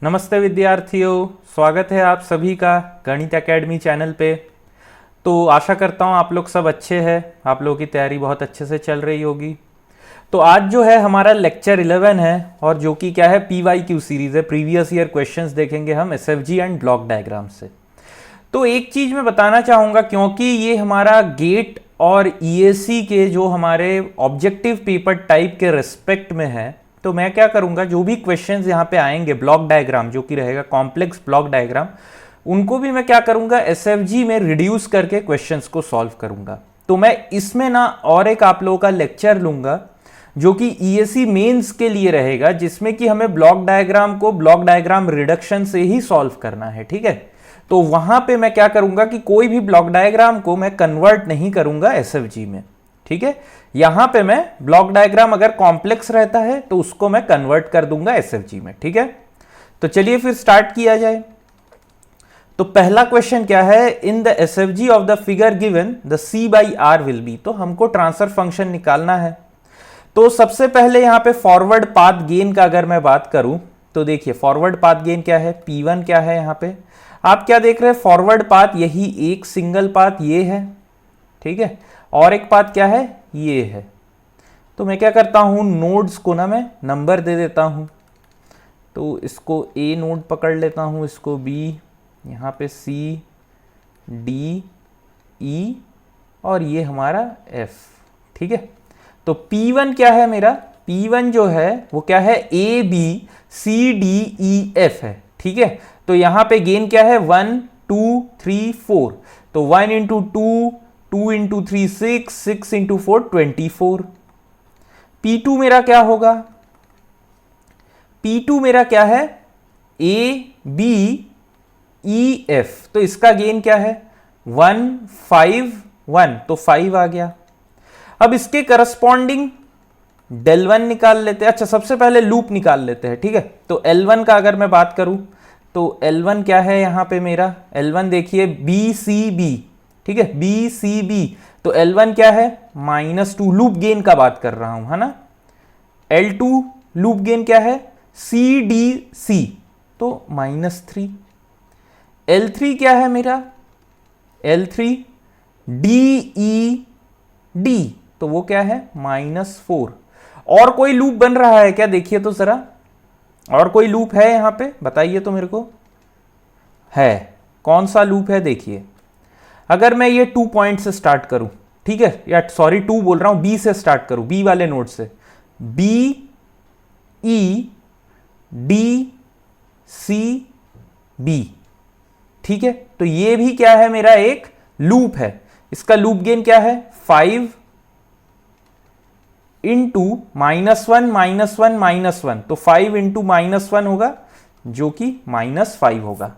नमस्ते विद्यार्थियों, स्वागत है आप सभी का गणित एकेडमी चैनल पे। तो आशा करता हूँ आप लोग सब अच्छे हैं, आप लोगों की तैयारी बहुत अच्छे से चल रही होगी। तो आज जो है हमारा लेक्चर 11 है और जो कि क्या है PYQ सीरीज है, प्रीवियस ईयर क्वेश्चंस देखेंगे हम SFG एंड ब्लॉक डायग्राम से। तो एक चीज़ मैं बताना चाहूँगा, क्योंकि ये हमारा गेट और EAC के जो हमारे ऑब्जेक्टिव पेपर टाइप के रिस्पेक्ट में है, तो मैं क्या करूंगा, जो भी क्वेश्चंस यहाँ पे आएंगे ब्लॉक डायग्राम जो कि रहेगा कॉम्प्लेक्स ब्लॉक डायग्राम, उनको भी मैं क्या करूंगा SFG में रिड्यूस करके क्वेश्चंस को सॉल्व करूंगा। तो मैं इसमें ना और एक आप लोगों का लेक्चर लूंगा जो कि EAC मेंस के लिए रहेगा, जिसमें कि हमें ब्लॉक डायग्राम को ब्लॉक डायग्राम रिडक्शन से ही सॉल्व करना है। ठीक है, तो वहां पे मैं क्या करूंगा कि कोई भी ब्लॉक डायग्राम को मैं कन्वर्ट नहीं करूंगा SFG में। ठीक है, यहां पे मैं ब्लॉक डायग्राम अगर कॉम्प्लेक्स रहता है तो उसको मैं कन्वर्ट कर दूंगा SFG में। ठीक है, तो चलिए फिर स्टार्ट किया जाए। तो पहला क्वेश्चन क्या है, in the SFG of the figure given the C/R will be. तो हमको ट्रांसफर फंक्शन निकालना है। तो सबसे पहले यहां पे फॉरवर्ड पाथ गेन का अगर मैं बात करूं तो देखिए फॉरवर्ड पाथ गेन क्या है, P1 क्या है। यहां पे आप क्या देख रहे हैं, फॉरवर्ड पाथ यही एक सिंगल पाथ ये है। ठीक है, और एक पाथ क्या है, ये है। तो मैं क्या करता हूं, नोड्स को ना मैं नंबर दे देता हूं। तो इसको A नोड पकड़ लेता हूं, इसको B, यहाँ पे C, D, E और ये हमारा F। ठीक है, तो P1 क्या है मेरा, P1 जो है वो क्या है, A B C D E F है। ठीक है, तो यहां पे गेन क्या है, 1 2 3 4। तो 1 इंटू 2 इंटू 3 6 इंटू 4 24। P2 मेरा क्या होगा, P2 मेरा क्या है, A B E F। तो इसका गेन क्या है, 1 5 1, तो 5 आ गया। अब इसके करस्पॉन्डिंग del1 निकाल लेते हैं। अच्छा, सबसे पहले लूप निकाल लेते हैं। ठीक है, तो L1 का अगर मैं बात करूं तो L1 क्या है, यहां पे मेरा L1 देखिए BCB। ठीक है, BCB, तो L1 क्या है, -2। लूप गेन का बात कर रहा हूं, है ना। L2 लूप गेन क्या है, CDC, तो -3। L3 क्या है मेरा, L3 DED, तो वो क्या है, -4। और कोई लूप बन रहा है क्या, देखिए तो जरा, और कोई लूप है यहां पे, बताइए तो मेरे को। है, कौन सा लूप है, देखिए। अगर मैं ये 2 पॉइंट से स्टार्ट करूं, ठीक है, या सॉरी 2 बोल रहा हूं, B से स्टार्ट करूं, B वाले नोड से, B E D C B। ठीक है, तो ये भी क्या है, मेरा एक लूप है। इसका लूप गेन क्या है, 5 इंटू -1 -1 -1, तो 5 इंटू -1 होगा जो कि -5 होगा।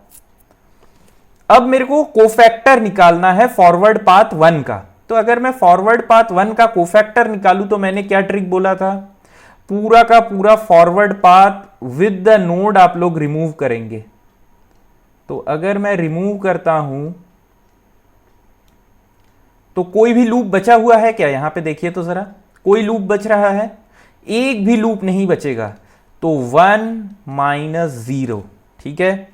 अब मेरे को कोफैक्टर निकालना है फॉरवर्ड पाथ 1 का। तो अगर मैं फॉरवर्ड पाथ 1 का कोफैक्टर निकालूं तो मैंने क्या ट्रिक बोला था, पूरा का पूरा forward path with the node आप लोग रिमूव करेंगे। तो अगर मैं रिमूव करता हूं तो कोई भी लूप बचा हुआ है क्या, यहां पे देखिए तो जरा, कोई लूप बच रहा है, एक भी लूप नहीं बचेगा। तो 1 - 0। ठीक है,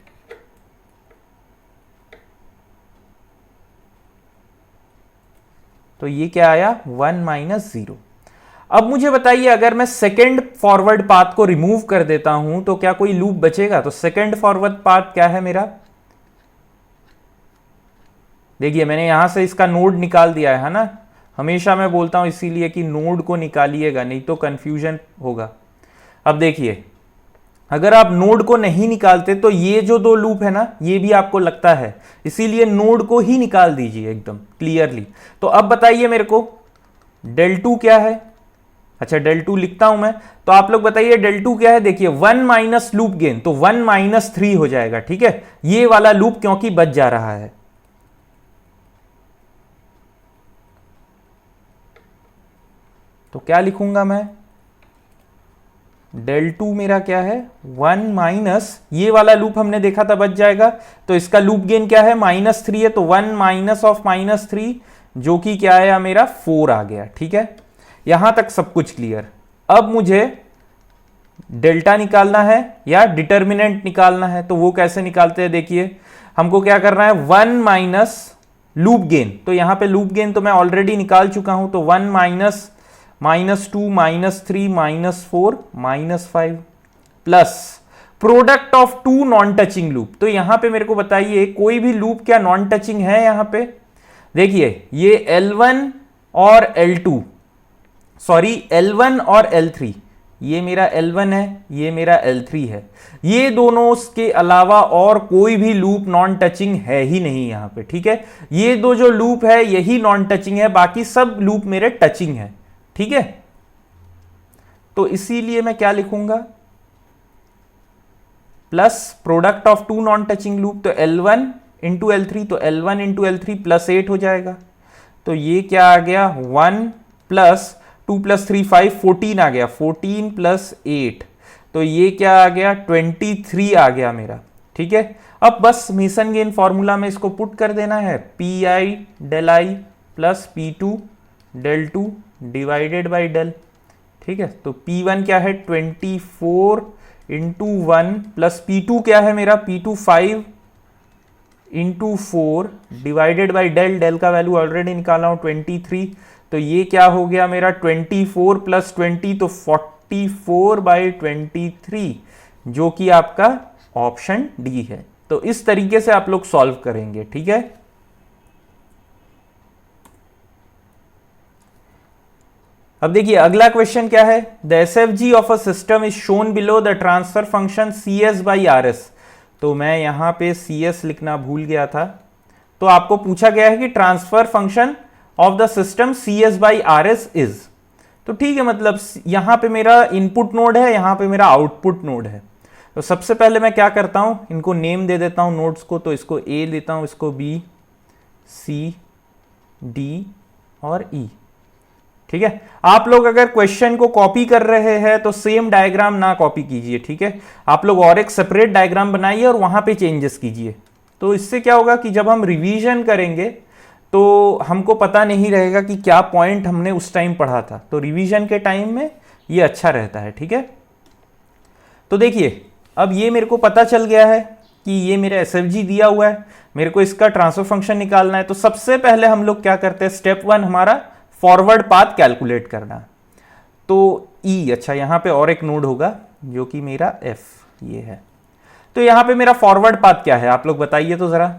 तो ये क्या आया, 1 - 0। अब मुझे बताइए, अगर मैं सेकेंड फॉरवर्ड पाथ को रिमूव कर देता हूं तो क्या कोई लूप बचेगा। तो सेकेंड फॉरवर्ड पाथ क्या है मेरा, देखिए मैंने यहां से इसका नोड निकाल दिया है ना। हमेशा मैं बोलता हूं इसीलिए कि नोड को निकालिएगा, नहीं तो कंफ्यूजन होगा। अब देखिए, अगर आप नोड को नहीं निकालते तो ये जो 2 लूप है ना, ये भी आपको लगता है, इसीलिए नोड को ही निकाल दीजिए एकदम क्लियरली। तो अब बताइए मेरे को del2 क्या है। अच्छा, del2 लिखता हूं मैं, तो आप लोग बताइए del2 क्या है। देखिए 1 माइनस लूप गेन, तो 1 - 3 हो जाएगा। ठीक है, ये वाला लूप क्योंकि बच जा रहा है। तो क्या लिखूंगा मैं, del2 मेरा क्या है, 1 माइनस, ये वाला लूप हमने देखा था बच जाएगा। तो इसका लूप गेन क्या है, -3 है, तो 1 माइनस ऑफ -3 जो कि क्या आया मेरा, 4 आ गया। ठीक है, यहां तक सब कुछ क्लियर। अब मुझे डेल्टा निकालना है या डिटर्मिनेंट निकालना है। तो वो कैसे निकालते हैं, देखिए हमको क्या करना है, 1 माइनस लूप गेन। तो यहां पे लूप गेन तो मैं ऑलरेडी निकाल चुका हूं, तो 1 minus -2 -3 -4 -5 plus product of two non touching loop. तो यहां पे मेरे को बताइए कोई भी लूप क्या नॉन टचिंग है यहां पे। देखिए ये L1 और L2, सॉरी L1 और L3, ये मेरा L1 है, ये मेरा L3 है। ये दोनों के अलावा और कोई भी लूप नॉन टचिंग है ही नहीं यहां पे, ठीक है। ये दो जो लूप है यही नॉन टचिंग है, बाकी सब लूप मेरे टचिंग है, ठीक है। तो इसीलिए मैं क्या लिखूंगा, plus product of two non touching loop, तो L1 इंटू L3, तो L1 इंटू L3 प्लस 8 हो जाएगा। तो ये क्या आ गया, 1 प्लस 2 प्लस 3 5 14 आ गया, 14 प्लस 8, तो ये क्या आ गया, 23 आ गया मेरा, ठीक है। अब बस मेसन गेन फॉर्मूला में इसको पुट कर देना है, P I del I plus P2 del 2 divided by del, ठीक है। तो P1 क्या है, 24 इंटू 1 प्लस P2 क्या है मेरा, P2 5 into 4 divided by del, del का वैल्यू ऑलरेडी निकाला हूं 23। तो ये क्या हो गया मेरा, 24 प्लस 20, तो 44 बाई 23, जो कि आपका ऑप्शन डी है। तो इस तरीके से आप लोग सॉल्व करेंगे, ठीक है। अब देखिए अगला क्वेश्चन क्या है, the SFG of a system is shown below the transfer function CS by RS। तो मैं यहां पे CS लिखना भूल गया था। तो आपको पूछा गया है कि transfer function of the system CS by RS is, तो ठीक है, मतलब यहां पे मेरा इनपुट नोड है, यहां पे मेरा आउटपुट नोड है। तो सबसे पहले मैं क्या करता हूं, इनको नेम दे देता हूं नोड्स को। तो इसको A देता हूं, इसको B, C, D और E, ठीक है। आप लोग अगर क्वेश्चन को कॉपी कर रहे हैं तो सेम डायग्राम ना कॉपी कीजिए, ठीक है। आप लोग और एक सेपरेट डायग्राम बनाइए और वहां पे चेंजेस कीजिए। तो इससे क्या होगा कि जब हम रिवीजन करेंगे तो हमको पता नहीं रहेगा कि क्या पॉइंट हमने उस टाइम पढ़ा था। तो रिवीजन के टाइम में ये अच्छा रहता है, ठीक है। तो देखिए अब ये मेरे को पता चल गया है कि ये मेरा एसएफजी दिया हुआ है, मेरे को इसका ट्रांसफर फंक्शन निकालना है। तो सबसे पहले हम लोग क्या करते हैं, स्टेप 1 हमारा फॉरवर्ड पाथ कैलकुलेट करना। तो E, अच्छा यहां पे और एक नोड होगा जो कि मेरा F ये है। तो यहां पे मेरा फॉरवर्ड पाथ क्या है, आप लोग बताइए तो जरा।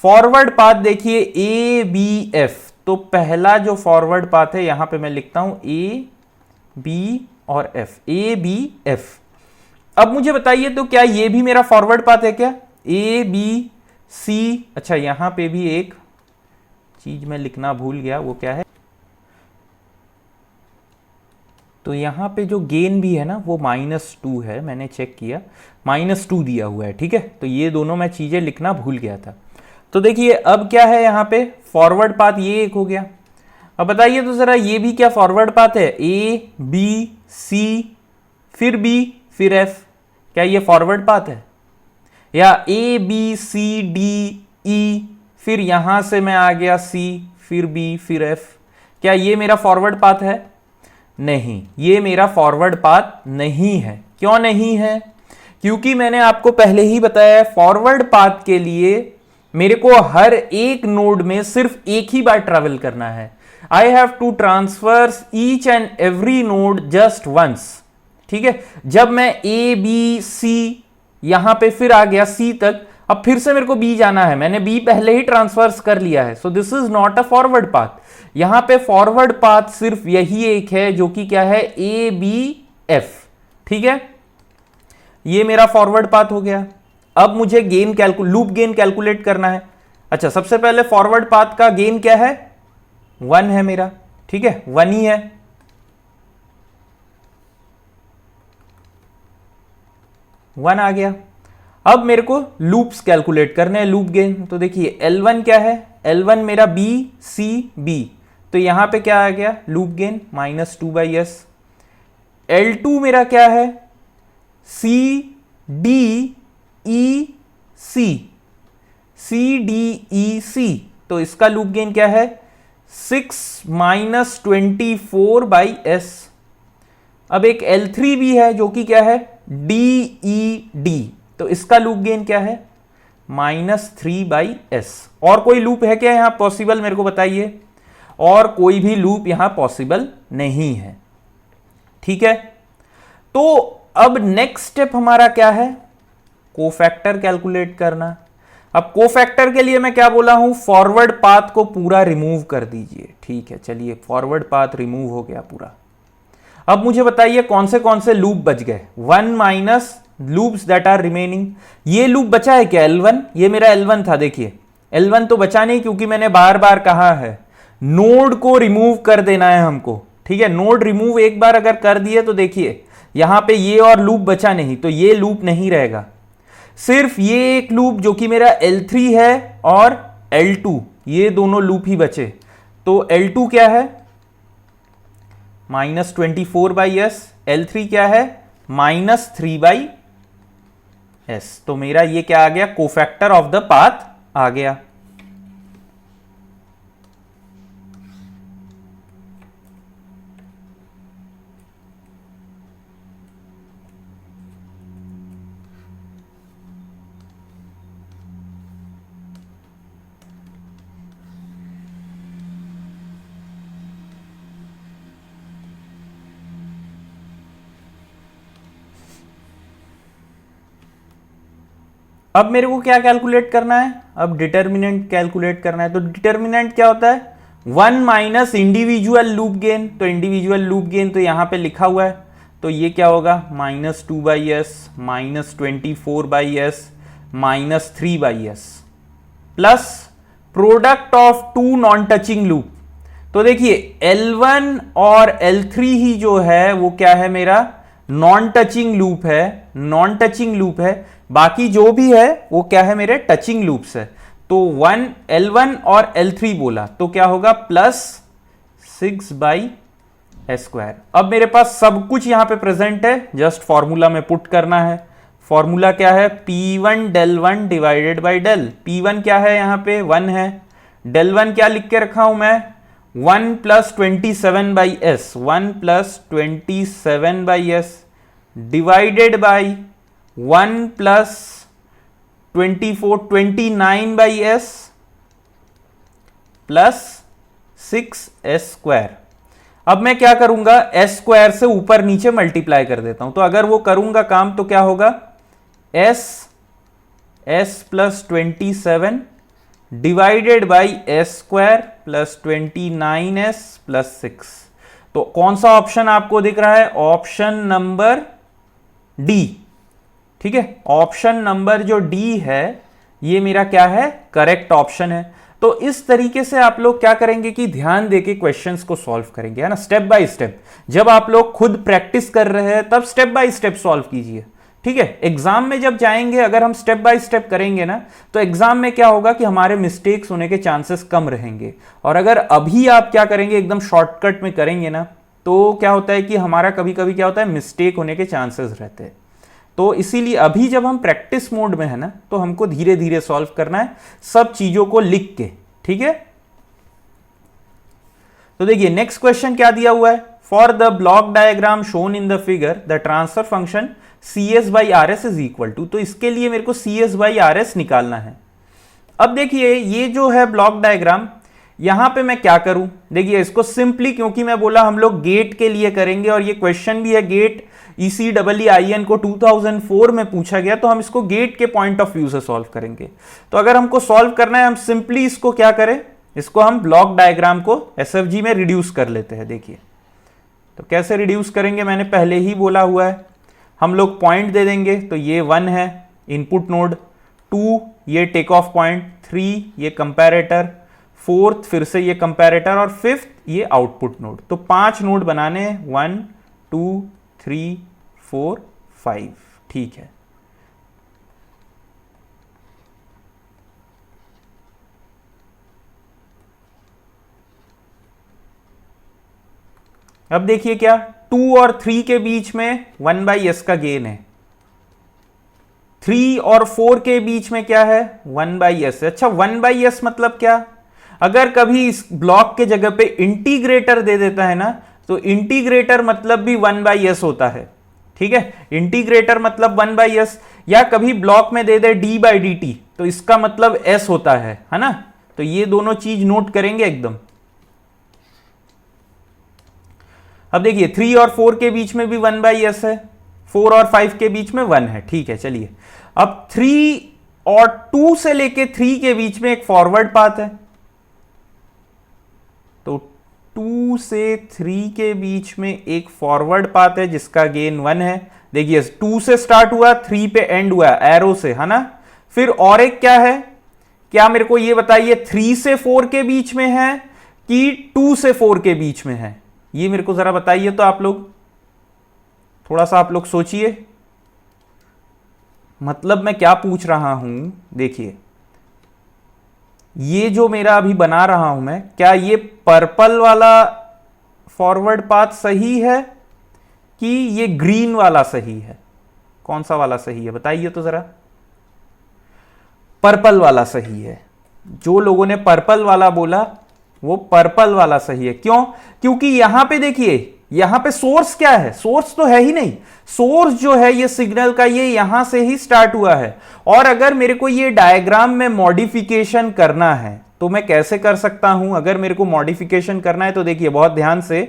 फॉरवर्ड पाथ देखिए ABF, तो पहला जो फॉरवर्ड पाथ है यहां पे मैं लिखता हूं AB और F, ABF। अब मुझे बताइए तो क्या ये भी मेरा फॉरवर्ड पाथ है क्या, ABC। अच्छा यहां पे भी एक चीज मैं लिखना भूल गया, वो क्या है, तो यहां पे जो गेन भी है ना वो -2 है, मैंने चेक किया -2 दिया हुआ है, ठीक है। तो ये दोनों मैं चीजें लिखना भूल गया था। तो देखिए अब क्या है, यहां पे फॉरवर्ड पाथ ये एक हो गया। अब बताइए तो जरा ये भी क्या फॉरवर्ड पाथ है, ABC फिर B फिर F, क्या ये फॉरवर्ड पाथ है, या ABCDE फिर यहां से मैं आ गया C फिर B फिर F, क्या ये मेरा फॉरवर्ड पाथ है, नहीं, ये मेरा फॉरवर्ड पाथ नहीं है। क्यों नहीं है, क्योंकि मैंने आपको पहले ही बताया फॉरवर्ड पाथ के लिए मेरे को हर एक नोड में सिर्फ एक ही बार ट्रैवल करना है। I have to transfer each and every node just once, ठीक है। जब मैं ABC यहां पे फिर आ गया C तक, अब फिर से मेरे को B जाना है, मैंने B पहले ही ट्रांसफर कर लिया है। So this is not a forward path. यहां पे फॉरवर्ड पाथ सिर्फ यही एक है जो कि क्या है, ABF, ठीक है। ये मेरा फॉरवर्ड पाथ हो गया। अब मुझे लूप गेन कैलकुलेट करना है। अच्छा सबसे पहले फॉरवर्ड पाथ का गेन क्या है, 1 है मेरा, ठीक है, 1 ही है। वन आ गया। अब मेरे को लूप्स कैलकुलेट करने हैं, लूप गेन। तो देखिए L1 क्या है, L1 मेरा BCB, तो यहां पे क्या आ गया, लूप गेन -2/s। L2 मेरा क्या है, CDEC, तो इसका लूप गेन क्या है, 6 - 24/s। अब एक L3 भी है जो कि क्या है DED, तो इसका लूप गेन क्या है -3/s। और कोई लूप है क्या यहां पॉसिबल, मेरे को बताइए। और कोई भी लूप यहां पॉसिबल नहीं है, ठीक है। तो अब नेक्स्ट स्टेप हमारा क्या है, कोफैक्टर कैलकुलेट करना। अब कोफैक्टर के लिए मैं क्या बोला हूं, फॉरवर्ड पाथ को पूरा रिमूव कर दीजिए, ठीक है। चलिए फॉरवर्ड पाथ रिमूव हो गया पूरा। अब मुझे बताइए कौन से लूप बच गए, 1 minus loops that are remaining. ये लूप बचा है क्या L1, ये मेरा L1 था, देखिए L1 तो बचा नहीं, क्योंकि मैंने बार बार कहा है नोड को रिमूव कर देना है हमको, ठीक है। नोड रिमूव एक बार अगर कर दिए तो देखिए यहां पे ये और लूप बचा नहीं, तो ये लूप नहीं रहेगा। सिर्फ ये एक लूप जो कि मेरा L3 है और L2, ये दोनों लूप ही बचे। तो L2 क्या है -24/s, L3 क्या है -3/s। तो मेरा ये क्या आ गया, कोफैक्टर ऑफ द पाथ आ गया। अब मेरे को क्या कैलकुलेट करना है, अब डिटर्मिनेंट कैलकुलेट करना है। तो डिटर्मिनेंट क्या होता है, 1 माइनस इंडिविजुअल लूप गेन। तो इंडिविजुअल लूप गेन तो यहां पे लिखा हुआ है, तो ये क्या होगा -2/s, -24/s, -3/s plus product of two non touching loop. तो देखिए L1 और L3 ही जो है वो क्या है, मेरा नॉन टचिंग लूप है, नॉन टचिंग लूप है। बाकी जो भी है वो क्या है, मेरे टचिंग लूप्स है। तो L1 और L3 बोला तो क्या होगा +6/s²। अब मेरे पास सब कुछ यहां पे प्रेजेंट है, जस्ट फॉर्मूला में पुट करना है। फॉर्मूला क्या है, P1 del 1 divided by del. P1 क्या है, यहां पे 1 है, del 1 क्या लिख के रखा हूं मैं 1 + 27/s, 1 + 27/s divided by 1 + 24 29/s plus 6s²। अब मैं क्या करूंगा, s² से ऊपर नीचे मल्टीप्लाई कर देता हूं। तो अगर वो करूंगा काम तो क्या होगा, s + 27 divided by s² + 29s + 6। तो कौन सा ऑप्शन आपको दिख रहा है, ऑप्शन नंबर डी, ठीक है। ऑप्शन नंबर जो डी है ये मेरा क्या है, करेक्ट ऑप्शन है। तो इस तरीके से आप लोग क्या करेंगे कि ध्यान देके क्वेश्चंस को सॉल्व करेंगे, है ना, स्टेप बाय स्टेप। जब आप लोग खुद प्रैक्टिस कर रहे हैं तब स्टेप बाय स्टेप सॉल्व कीजिए, ठीक है। एग्जाम में जब जाएंगे अगर हम स्टेप बाय स्टेप करेंगे ना, तो एग्जाम में क्या होगा कि हमारे मिस्टेक्स होने के चांसेस कम रहेंगे। और अगर अभी आप क्या करेंगे, एकदम शॉर्टकट में करेंगे ना, तो क्या होता है कि हमारा कभी कभी क्या होता है, मिस्टेक होने के चांसेस रहते हैं। तो इसीलिए अभी जब हम प्रैक्टिस मोड में है ना, तो हमको धीरे धीरे सॉल्व करना है सब चीजों को लिख के, ठीक है। तो देखिए नेक्स्ट क्वेश्चन क्या दिया हुआ है, for the block diagram shown in the figure the transfer function CS/RS is equal to. तो इसके लिए मेरे को CS/RS निकालना है। अब देखिए ये जो है ब्लॉक डायग्राम, यहां पे मैं क्या करूं, देखिए इसको सिंपली, क्योंकि मैं बोला हम लोग गेट के लिए करेंगे और ये क्वेश्चन भी है गेट ECEEIN को 2004 में पूछा गया, तो हम इसको गेट के पॉइंट ऑफ व्यू से सॉल्व करेंगे। तो अगर हमको सॉल्व करना है, हम सिंपली इसको क्या करें, इसको हम ब्लॉक डायग्राम को SFG में रिड्यूस कर लेते हैं। देखिए तो कैसे रिड्यूस करेंगे, मैंने पहले ही बोला हुआ है। हम लोग पॉइंट दे देंगे, तो ये 1 है इनपुट नोड, 2 ये टेक ऑफ पॉइंट, 3 ये कंपैरेटर, 4th फिर से ये कंपैरेटर और 5th ये आउटपुट नोड। तो 5 नोड बनाने हैं, 1 2 3 4 5, ठीक है। अब देखिए क्या 2 और 3 के बीच में 1/s का गेन है, 3 और 4 के बीच में क्या है 1/s। अच्छा 1/s मतलब क्या, अगर कभी इस ब्लॉक के जगह पे इंटीग्रेटर दे देता है ना, तो इंटीग्रेटर मतलब भी 1/s होता है, ठीक है। इंटीग्रेटर मतलब 1/s, या कभी ब्लॉक में दे दे d/dt तो इसका मतलब s होता है ना। तो ये दोनों चीज नोट करेंगे एकदम। अब देखिए 3 और 4 के बीच में भी 1/s है, 4 और 5 के बीच में 1 है, ठीक है। चलिए अब 3 और 2 से लेके 3 के बीच में एक फॉरवर्ड पाथ है, तो 2 से 3 के बीच में एक फॉरवर्ड पाथ है जिसका गेन 1 है। देखिए 2 से स्टार्ट हुआ, 3 पे एंड हुआ एरो से, है ना। फिर और एक क्या है, क्या मेरे को ये बताइए 3 से 4 के बीच में है कि 2 से 4 के बीच में है, ये मेरे को जरा बताइए। तो आप लोग थोड़ा सा आप लोग सोचिए, मतलब मैं क्या पूछ रहा हूं। देखिए ये जो मेरा अभी बना रहा हूं मैं, क्या ये पर्पल वाला फॉरवर्ड पाथ सही है कि ये ग्रीन वाला सही है? कौन सा वाला सही है बताइए तो जरा। पर्पल वाला सही है। जो लोगों ने पर्पल वाला बोला वो पर्पल वाला सही है। क्यों? क्योंकि यहां पे देखिए, यहां पे सोर्स क्या है, सोर्स तो है ही नहीं। सोर्स जो है ये सिग्नल का, ये यहां से ही स्टार्ट हुआ है। और अगर मेरे को ये डायग्राम में मॉडिफिकेशन करना है तो मैं कैसे कर सकता हूं? अगर मेरे को मॉडिफिकेशन करना है तो देखिए बहुत ध्यान से,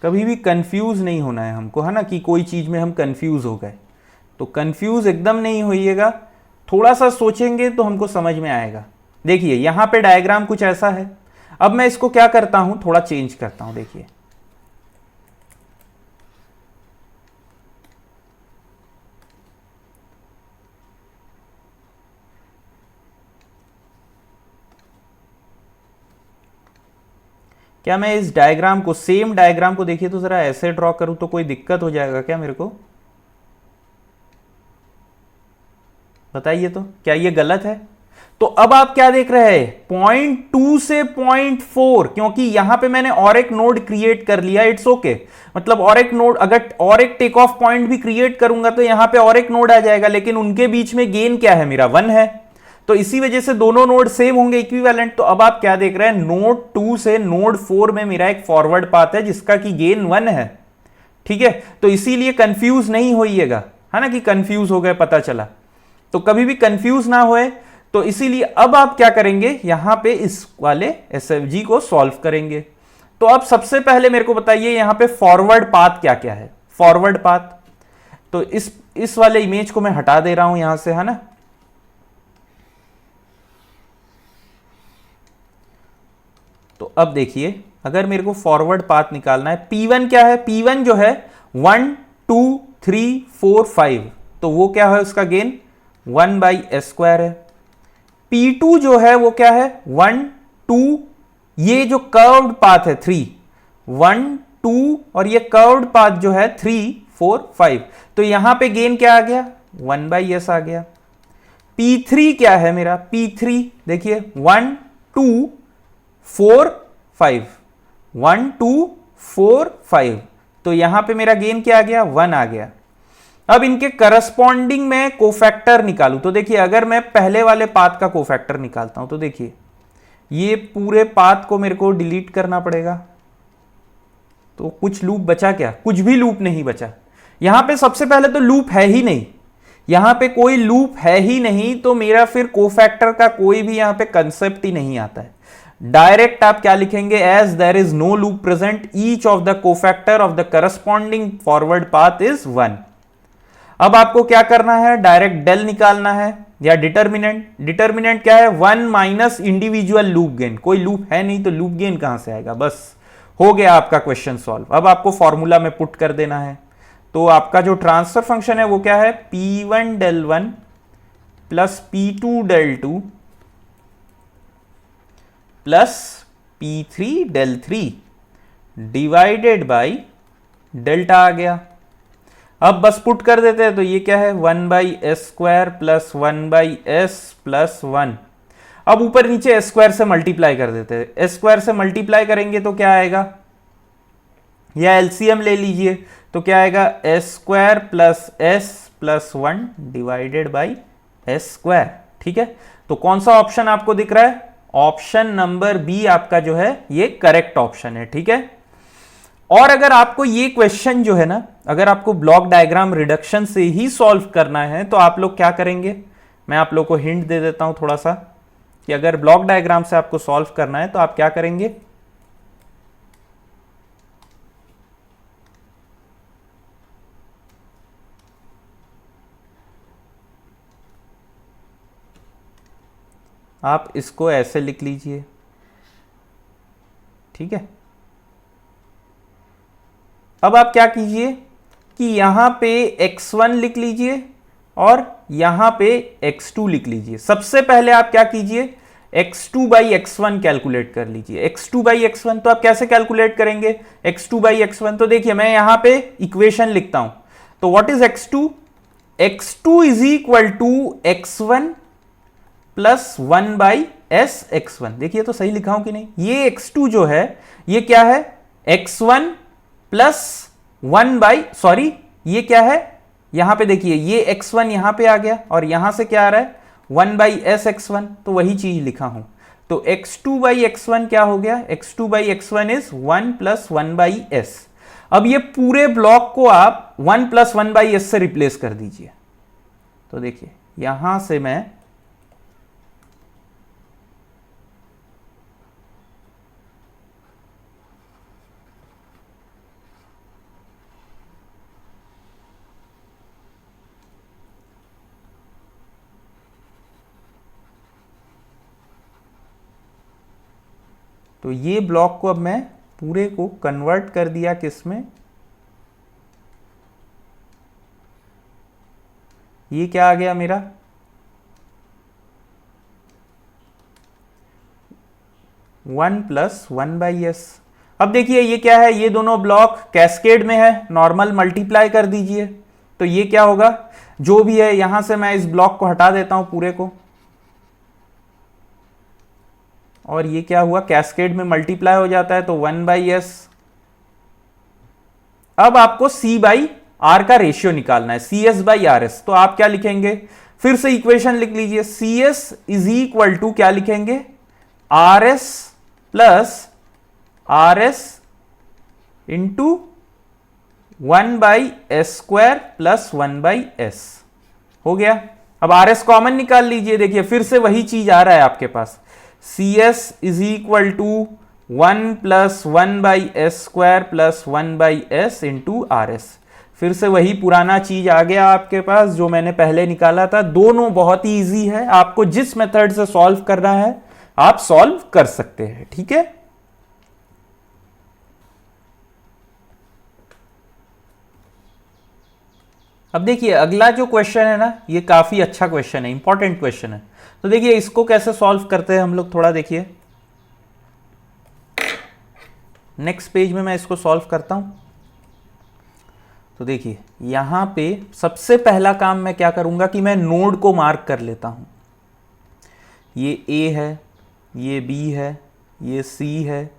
कभी भी कंफ्यूज नहीं होना है हमको, है ना, कि कोई चीज में हम कंफ्यूज हो गए। तो कंफ्यूज एकदम नहीं होइएगा, थोड़ा सा सोचेंगे तो हमको समझ में आएगा। देखिए यहां पे डायग्राम कुछ ऐसा है। अब मैं इसको क्या करता हूं, थोड़ा चेंज करता हूं। देखिए क्या मैं इस डायग्राम को, सेम डायग्राम को देखिए तो जरा ऐसे ड्रॉ करूं तो कोई दिक्कत हो जाएगा क्या मेरे को? बताइए तो, क्या ये गलत है? तो अब आप क्या देख रहे हैं, 0.2 से 0.4, क्योंकि यहां पे मैंने और एक नोड क्रिएट कर लिया। इट्स ओके, मतलब और एक नोड, अगर और एक टेक ऑफ पॉइंट भी क्रिएट करूंगा तो यहां पे और एक नोड आ जाएगा, लेकिन उनके बीच में गेन क्या है मेरा, 1 है। तो इसी वजह से दोनों नोड सेम होंगे, इक्विवेलेंट। तो अब आप क्या देख रहे हैं, नोड 2 से नोड 4 में मेरा एक फॉरवर्ड पाथ है जिसका की गेन 1 है, ठीक है। तो इसीलिए कंफ्यूज नहीं होइएगा, है ना, कि कंफ्यूज हो गए पता चला। तो कभी भी कंफ्यूज ना होए, तो इसीलिए अब आप क्या करेंगे, यहां पे इस वाले एसएफजी को सॉल्व करेंगे। तो अब सबसे पहले मेरे को बताइए यहां पे फॉरवर्ड पाथ क्या क्या है। फॉरवर्ड पाथ, तो इस वाले इमेज को मैं हटा दे रहा हूं यहां से, है ना। तो अब देखिए, अगर मेरे को फॉरवर्ड पाथ निकालना है, P1 क्या है, P1 जो है 1 2 3 4 5, तो वो क्या है, उसका गेन 1/s² है। P2 जो है वो क्या है, 1 2, ये जो कर्व्ड पाथ है 3, 1 2, और ये कर्व्ड पाथ जो है 3 4 5, तो यहां पे गेन क्या आ गया, 1/s आ गया। P3 क्या है मेरा, P3 देखिए 1 2 4 5, 1 2 4 5, तो यहां पे मेरा गेन क्या आ गया, 1 आ गया। अब इनके करस्पॉन्डिंग में कोफैक्टर निकालूं, तो देखिए अगर मैं पहले वाले पाथ का कोफैक्टर निकालता हूं तो देखिए ये पूरे पाथ को मेरे को डिलीट करना पड़ेगा। तो कुछ लूप बचा क्या, कुछ भी लूप नहीं बचा। यहां पे सबसे पहले तो लूप है ही नहीं, यहां पे कोई लूप है ही नहीं, तो मेरा फिर कोफैक्टर का कोई भी यहां पे कंसेप्ट ही नहीं आता है। डायरेक्ट आप क्या लिखेंगे, as there is no loop present, each of the cofactor of the corresponding forward path is 1। अब आपको क्या करना है, डायरेक्ट डेल निकालना है या डिटर्मिनेंट। डिटर्मिनेंट क्या है, 1 माइनस इंडिविजुअल लूप गेन, कोई लूप है नहीं तो लूप गेन कहां से आएगा। बस हो गया आपका क्वेश्चन सॉल्व। अब आपको फॉर्मूला में पुट कर देना है। तो आपका जो ट्रांसफर फंक्शन है वो क्या है, P1 del 1 plus P2 del 2 plus P3 del 3 divided by delta आ गया। अब बस पुट कर देते हैं, तो ये क्या है, 1/s² प्लस 1/s प्लस 1। अब ऊपर नीचे s² से मल्टीप्लाई कर देते हैं। s² से मल्टीप्लाई करेंगे तो क्या आएगा, या एलसीएम ले लीजिए, तो क्या आएगा, s² plus s plus 1 divided by s²। ठीक है, तो कौन सा ऑप्शन आपको दिख रहा है, ऑप्शन नंबर बी आपका जो है ये करेक्ट ऑप्शन है, ठीक है। और अगर आपको ये क्वेश्चन जो है ना, अगर आपको ब्लॉक डायग्राम रिडक्शन से ही सॉल्व करना है तो आप लोग क्या करेंगे, मैं आप लोग को हिंट दे देता हूं थोड़ा सा, कि अगर ब्लॉक डायग्राम से आपको सॉल्व करना है तो आप क्या करेंगे, आप इसको ऐसे लिख लीजिए, ठीक है। अब आप क्या कीजिए कि यहां पे x1 लिख लीजिए और यहां पे x2 लिख लीजिए। सबसे पहले आप क्या कीजिए, x2 बाई x1 कैलकुलेट कर लीजिए। x2 बाई x1 तो आप कैसे कैलकुलेट करेंगे, x2 बाई x1, तो देखिए मैं यहां पे इक्वेशन लिखता हूं। तो what is x2, x2 is equal to x1 plus 1 by S x1। देखिए तो सही लिखा हूं कि नहीं, ये x2 जो है ये क्या है, x1 प्लस 1 बाई, सॉरी ये क्या है, यहां पे देखिए ये x1 यहां पे आ गया और यहां से क्या आ रहा है 1 बाई एस x1, तो वही चीज लिखा हूं। तो x2 बाई x1 क्या हो गया, x2 by x1 is 1 plus 1 by S. अब ये पूरे ब्लॉक को आप 1 प्लस 1 बाई एस से रिप्लेस कर दीजिए। तो देखिए यहां से मैं तो ये ब्लॉक को अब मैं पूरे को कन्वर्ट कर दिया किसमें, ये क्या आ गया मेरा 1 प्लस 1 बाई एस। अब देखिए ये क्या है, ये दोनों ब्लॉक कैस्केड में है, नॉर्मल मल्टीप्लाई कर दीजिए। तो ये क्या होगा, जो भी है यहां से मैं इस ब्लॉक को हटा देता हूं पूरे को, और ये क्या हुआ कैस्केड में मल्टीप्लाई हो जाता है तो 1 बाई एस। अब आपको C बाई आर का रेशियो निकालना है, C S by R S. तो आप क्या लिखेंगे, फिर से इक्वेशन लिख लीजिए, C S is equal to क्या लिखेंगे, R S plus R S into 1 by S square plus 1 by S हो गया। अब आर एस कॉमन निकाल लीजिए, देखिए फिर से वही चीज आ रहा है आपके पास, C S is equal to 1 plus 1 by S square plus 1 by S into R S. फिर से वही पुराना चीज आ गया आपके पास जो मैंने पहले निकाला था। दोनों बहुत ही इजी है, आपको जिस मेथड से सॉल्व करना है आप सॉल्व कर सकते हैं, ठीक है। अब देखिए अगला जो क्वेश्चन है ना, ये काफी अच्छा क्वेश्चन है, इंपॉर्टेंट क्वेश्चन है। तो देखिए इसको कैसे सॉल्व करते हैं हम लोग, थोड़ा देखिए नेक्स्ट पेज में मैं इसको सॉल्व करता हूं। तो देखिए यहां पे सबसे पहला काम मैं क्या करूंगा कि मैं नोड को मार्क कर लेता हूं। ये A है, ये B है, ये C है,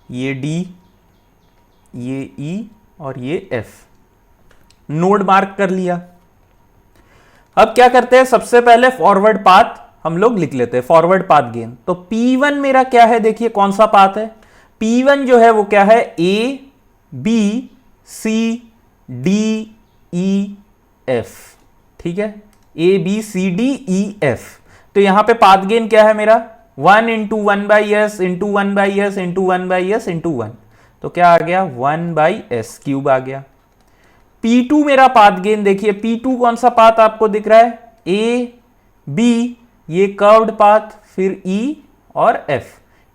ये D, ये E और ये F। नोड मार्क कर लिया। अब क्या करते हैं, सबसे पहले फॉरवर्ड पाथ हम लोग लिख लेते हैं, फॉरवर्ड पाथ गेन। तो P1 मेरा क्या है, देखिए कौन सा पाथ है, P1 जो है वो क्या है, A B C D E F, ठीक है, A B C D E F। तो यहां पे पाथ गेन क्या है मेरा, 1 into 1 by S into 1 by S into 1 by S into 1। तो क्या आ गया 1 बाई एस क्यूब आ गया। P2 मेरा पाथ गेन, देखिए P2 कौन सा पाथ आपको दिख रहा है, A B, ये कर्व्ड पाथ, फिर E और F,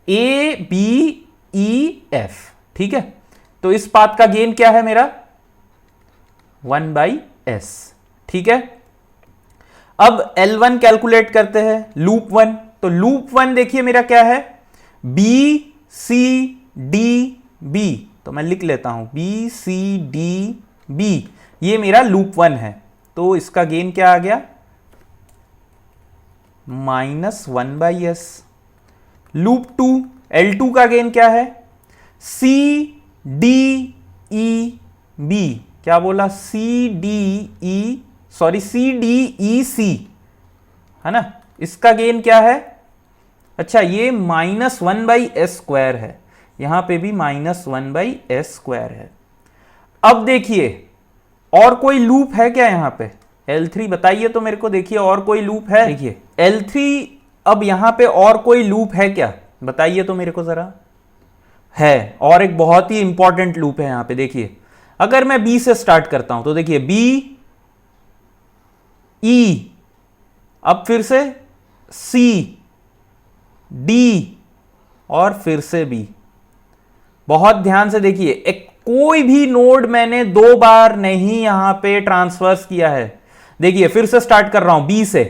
A B E F, ठीक है। तो इस पाथ का गेन क्या है मेरा 1 बाई एस, ठीक है। अब L1 कैलकुलेट करते हैं, लूप 1। तो लूप 1 देखिए मेरा क्या है, B C D B। तो मैं लिख लेता हूं B C D B, ये मेरा लूप 1 है। तो इसका गेन क्या आ गया -1 बाई एस। लूप 2 L2 का गेन क्या है, C D E B। क्या बोला, C D E C, है ना। इसका गेन क्या है अच्छा ये -1/s² है, यहां पे भी -1/s² है। अब देखिए और कोई लूप है क्या यहां पे? L3 बताइए तो मेरे को, देखिए और कोई लूप है? देखिए L3, अब यहां पे और कोई लूप है क्या बताइए तो मेरे को जरा। है, और एक बहुत ही इंपॉर्टेंट लूप है यहां पे। देखिए अगर मैं B से स्टार्ट करता हूं तो देखिए B E, अब फिर से C D और फिर से B। बहुत ध्यान से देखिए, एक कोई भी नोड मैंने 2 बार नहीं यहां पे ट्रांसफर्स किया है। देखिए फिर से स्टार्ट कर रहा हूं B से,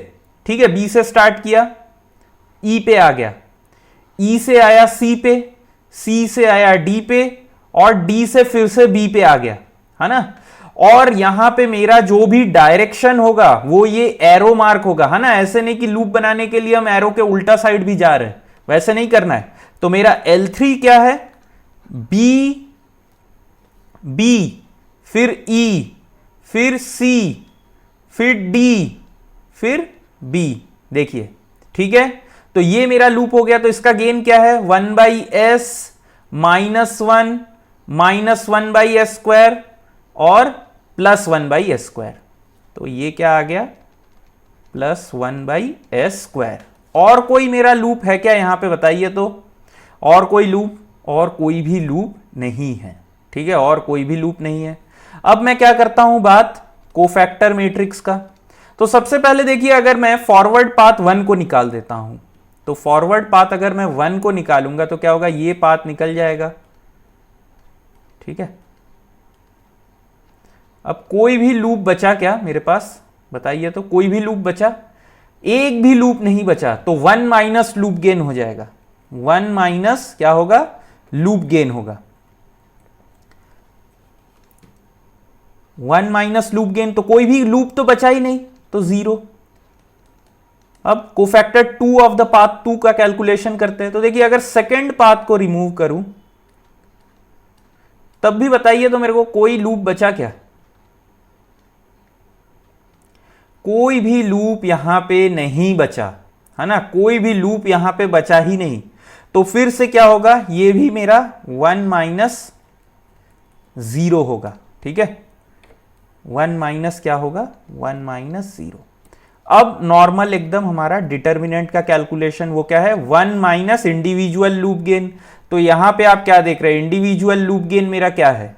ठीक है, B से स्टार्ट किया, E पे आ गया, E से आया C पे, C से आया D पे, और D से फिर से B पे आ गया, है ना। और यहां पे मेरा जो भी डायरेक्शन होगा वो ये एरो मार्क होगा, है ना। ऐसे नहीं कि लूप बनाने के लिए हम एरो के उल्टा साइड भी जा रहे हैं, वैसे नहीं करना है। तो मेरा L3 क्या है? B, B, फिर E, फिर C, फिर D, फिर B। देखिए ठीक है, तो ये मेरा लूप हो गया। तो इसका गेन क्या है? 1/s -1 -1/s² और +1/s²। तो ये क्या आ गया? +1/s²। और कोई मेरा लूप है क्या यहां पे बताइए तो? और कोई लूप? और कोई भी लूप नहीं है, ठीक है, और कोई भी लूप नहीं है। अब मैं क्या करता हूं, बात कोफैक्टर मैट्रिक्स का। तो सबसे पहले देखिए, अगर मैं फॉरवर्ड पाथ 1 को निकाल देता हूं, तो फॉरवर्ड पाथ अगर मैं 1 को निकालूंगा तो क्या होगा? ये पाथ निकल जाएगा, ठीक है। अब कोई भी लूप बचा क्या मेरे पास बताइए तो? कोई भी लूप बचा? एक भी लूप नहीं बचा, तो 1 माइनस लूप गेन हो जाएगा। 1 माइनस क्या होगा? लूप गेन होगा। 1 माइनस लूप गेन, तो कोई भी लूप तो बचा ही नहीं, तो 0। अब कोफैक्टर 2 ऑफ द पाथ 2 का कैलकुलेशन करते हैं। तो देखिए अगर सेकेंड पाथ को रिमूव करूं तब भी बताइए तो मेरे को, कोई लूप बचा क्या? कोई भी लूप यहां पे नहीं बचा, है ना, कोई भी लूप यहां पे बचा ही नहीं। तो फिर से क्या होगा? ये भी मेरा 1 माइनस 0 होगा, ठीक है। 1 माइनस क्या होगा? 1 माइनस 0। अब नॉर्मल एकदम हमारा डिटर्मिनेंट का कैलकुलेशन, वो क्या है? 1 माइनस इंडिविजुअल लूप गेन। तो यहां पे आप क्या देख रहे हैं? इंडिविजुअल लूप गेन मेरा क्या है?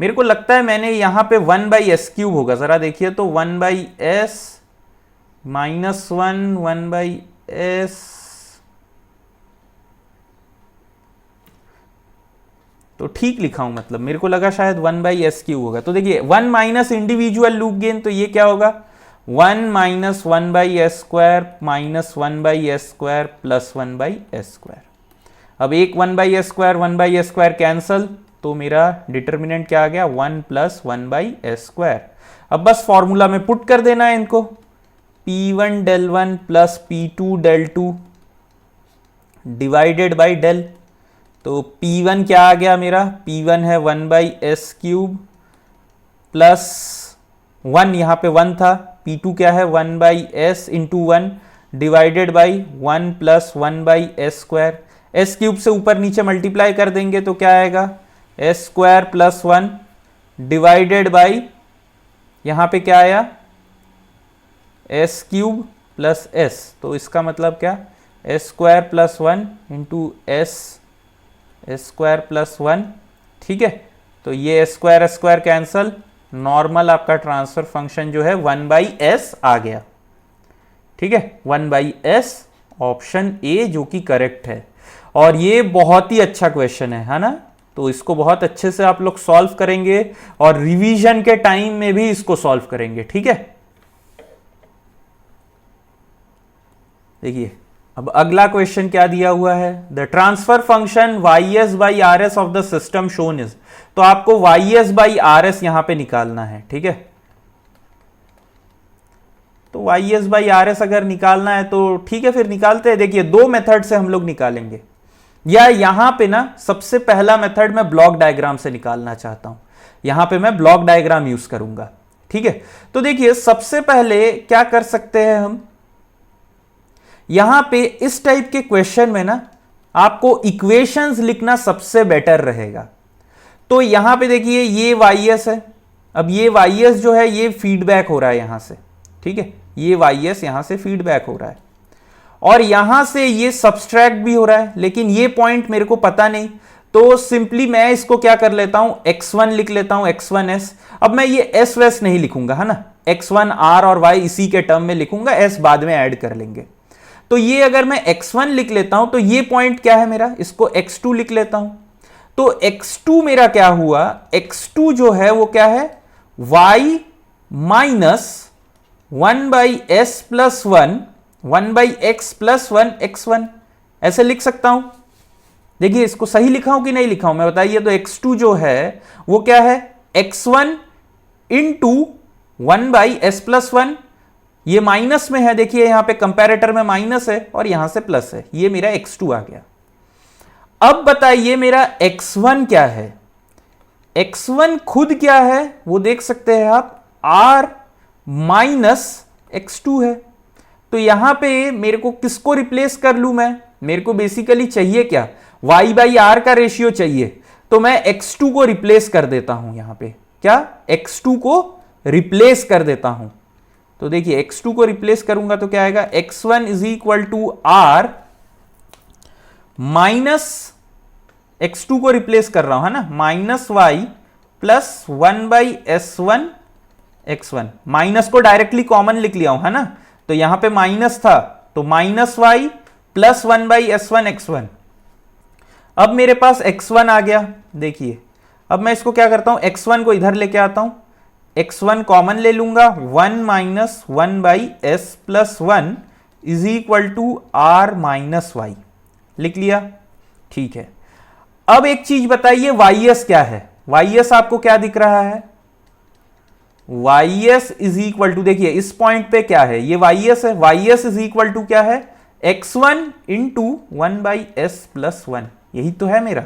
मेरे को लगता है मैंने यहां पे 1/s³ होगा, जरा देखिए तो। 1/s -1 1/s, तो ठीक लिखा हूं, मतलब मेरे को लगा शायद 1/s³ होगा। तो देखिए 1 माइनस इंडिविजुअल लूप गेन, तो ये क्या होगा? 1 minus 1/s² minus 1/s² plus 1/s²। अब एक 1/s² 1/s² कैंसल, तो मेरा डिटर्मिनेंट क्या आ गया? 1 प्लस 1/s²। अब बस फॉर्मूला में पुट कर देना है इनको। P1 del 1 plus P2 del 2 divided by del। तो P1 क्या आ गया मेरा? P1 है 1/s³ प्लस 1, यहां पे 1 था। P2 क्या है? 1/s into 1 divided by 1 plus 1/s²। s³ से ऊपर नीचे मल्टीप्लाई कर देंगे तो क्या आएगा? s² प्लस 1 डिवाइडेड बाई, यहां पे क्या आया? s³ plus s। तो इसका मतलब क्या? s² plus 1 into s² plus 1, ठीक है। तो ये s² कैंसल, नॉर्मल आपका ट्रांसफर फंक्शन जो है 1/s आ गया, ठीक है। 1/s, ऑप्शन ए जो कि करेक्ट है। और ये बहुत ही अच्छा क्वेश्चन है ना। तो इसको बहुत अच्छे से आप लोग सॉल्व करेंगे और रिवीजन के टाइम में भी इसको सॉल्व करेंगे, ठीक है। देखिए अब अगला क्वेश्चन क्या दिया हुआ है? The transfer function y/s of the system shown is. तो आपको y/s यहां पे निकालना है, ठीक है। तो y/s अगर निकालना है तो ठीक है, फिर निकालते हैं। देखिए दो मेथड से हम लोग निकालेंगे, या यहां पे ना सबसे पहला मेथड मैं ब्लॉक डायग्राम से निकालना चाहता हूं। यहां पे मैं ब्लॉक डायग्राम यूज करूंगा, ठीक है। तो देखिए सबसे पहले क्या कर सकते हैं हम, यहां पे इस टाइप के क्वेश्चन में ना आपको इक्वेशंस लिखना सबसे बेटर रहेगा। तो यहां पे देखिए ये वाईएस है, अब ये वाईएस जो है ये फीडबैक हो रहा है यहां से, ठीक है, ये वाईएस यहां से फीडबैक हो रहा है और यहां से ये सब्सट्रैक्ट भी हो रहा है, लेकिन ये पॉइंट मेरे को पता नहीं, तो सिंपली मैं इसको क्या कर लेता हूं, x1 लिख लेता हूं, x1s। अब मैं ये s वैस नहीं लिखूंगा, है ना, x1 r और y इसी के टर्म में लिखूंगा, s बाद में ऐड कर लेंगे। तो ये अगर मैं x1 लिख लेता हूं तो ये पॉइंट क्या है मेरा, इसको x2 लिख लेता हूं। तो x2 मेरा क्या हुआ, x2 जो है वो क्या है, y minus 1/s plus 1/x plus 1x1, ऐसे लिख सकता हूं। देखिए इसको सही लिखा हूं कि नहीं लिखा हूं मैं बताइए। तो x2 जो है वो क्या है, x1 इंटू 1/s प्लस 1, ये माइनस में है, देखिए यहां पे कंपैरेटर में माइनस है और यहां से प्लस है, ये मेरा x2 आ गया। अब बताइए मेरा x1 क्या है, x1 खुद क्या है वो देख सकते हैं आप, r माइनस x2 है। तो यहां पे मेरे को किसको रिप्लेस कर लूं मैं, मेरे को बेसिकली चाहिए क्या, y/r का रेशियो चाहिए, तो मैं x2 को रिप्लेस कर देता हूं यहां पे, क्या x2 को रिप्लेस कर देता हूं। तो देखिए x2 को रिप्लेस करूंगा तो क्या आएगा, x1 is equal to r minus, x2 को रिप्लेस कर रहा हूं है ना, minus y plus 1/s1 x1, minus को डायरेक्टली कॉमन लिख लिया हूं है ना, तो यहां पे माइनस था तो minus y plus 1/s1 x1। अब मेरे पास x1 आ गया, देखिए अब मैं इसको क्या करता हूं, x1 को इधर लेके आता हूं, x1 कॉमन ले लूंगा, 1 minus 1/s plus 1 is equal to r minus y, लिख लिया, ठीक है। अब एक चीज बताइए वाईएस क्या है, वाईएस आपको क्या दिख रहा है, वाईएस इज इक्वल टू, देखिए इस पॉइंट पे क्या है, ये वाईएस है, वाईएस इज इक्वल टू क्या है, x1 इंटू 1/s प्लस 1, यही तो है मेरा,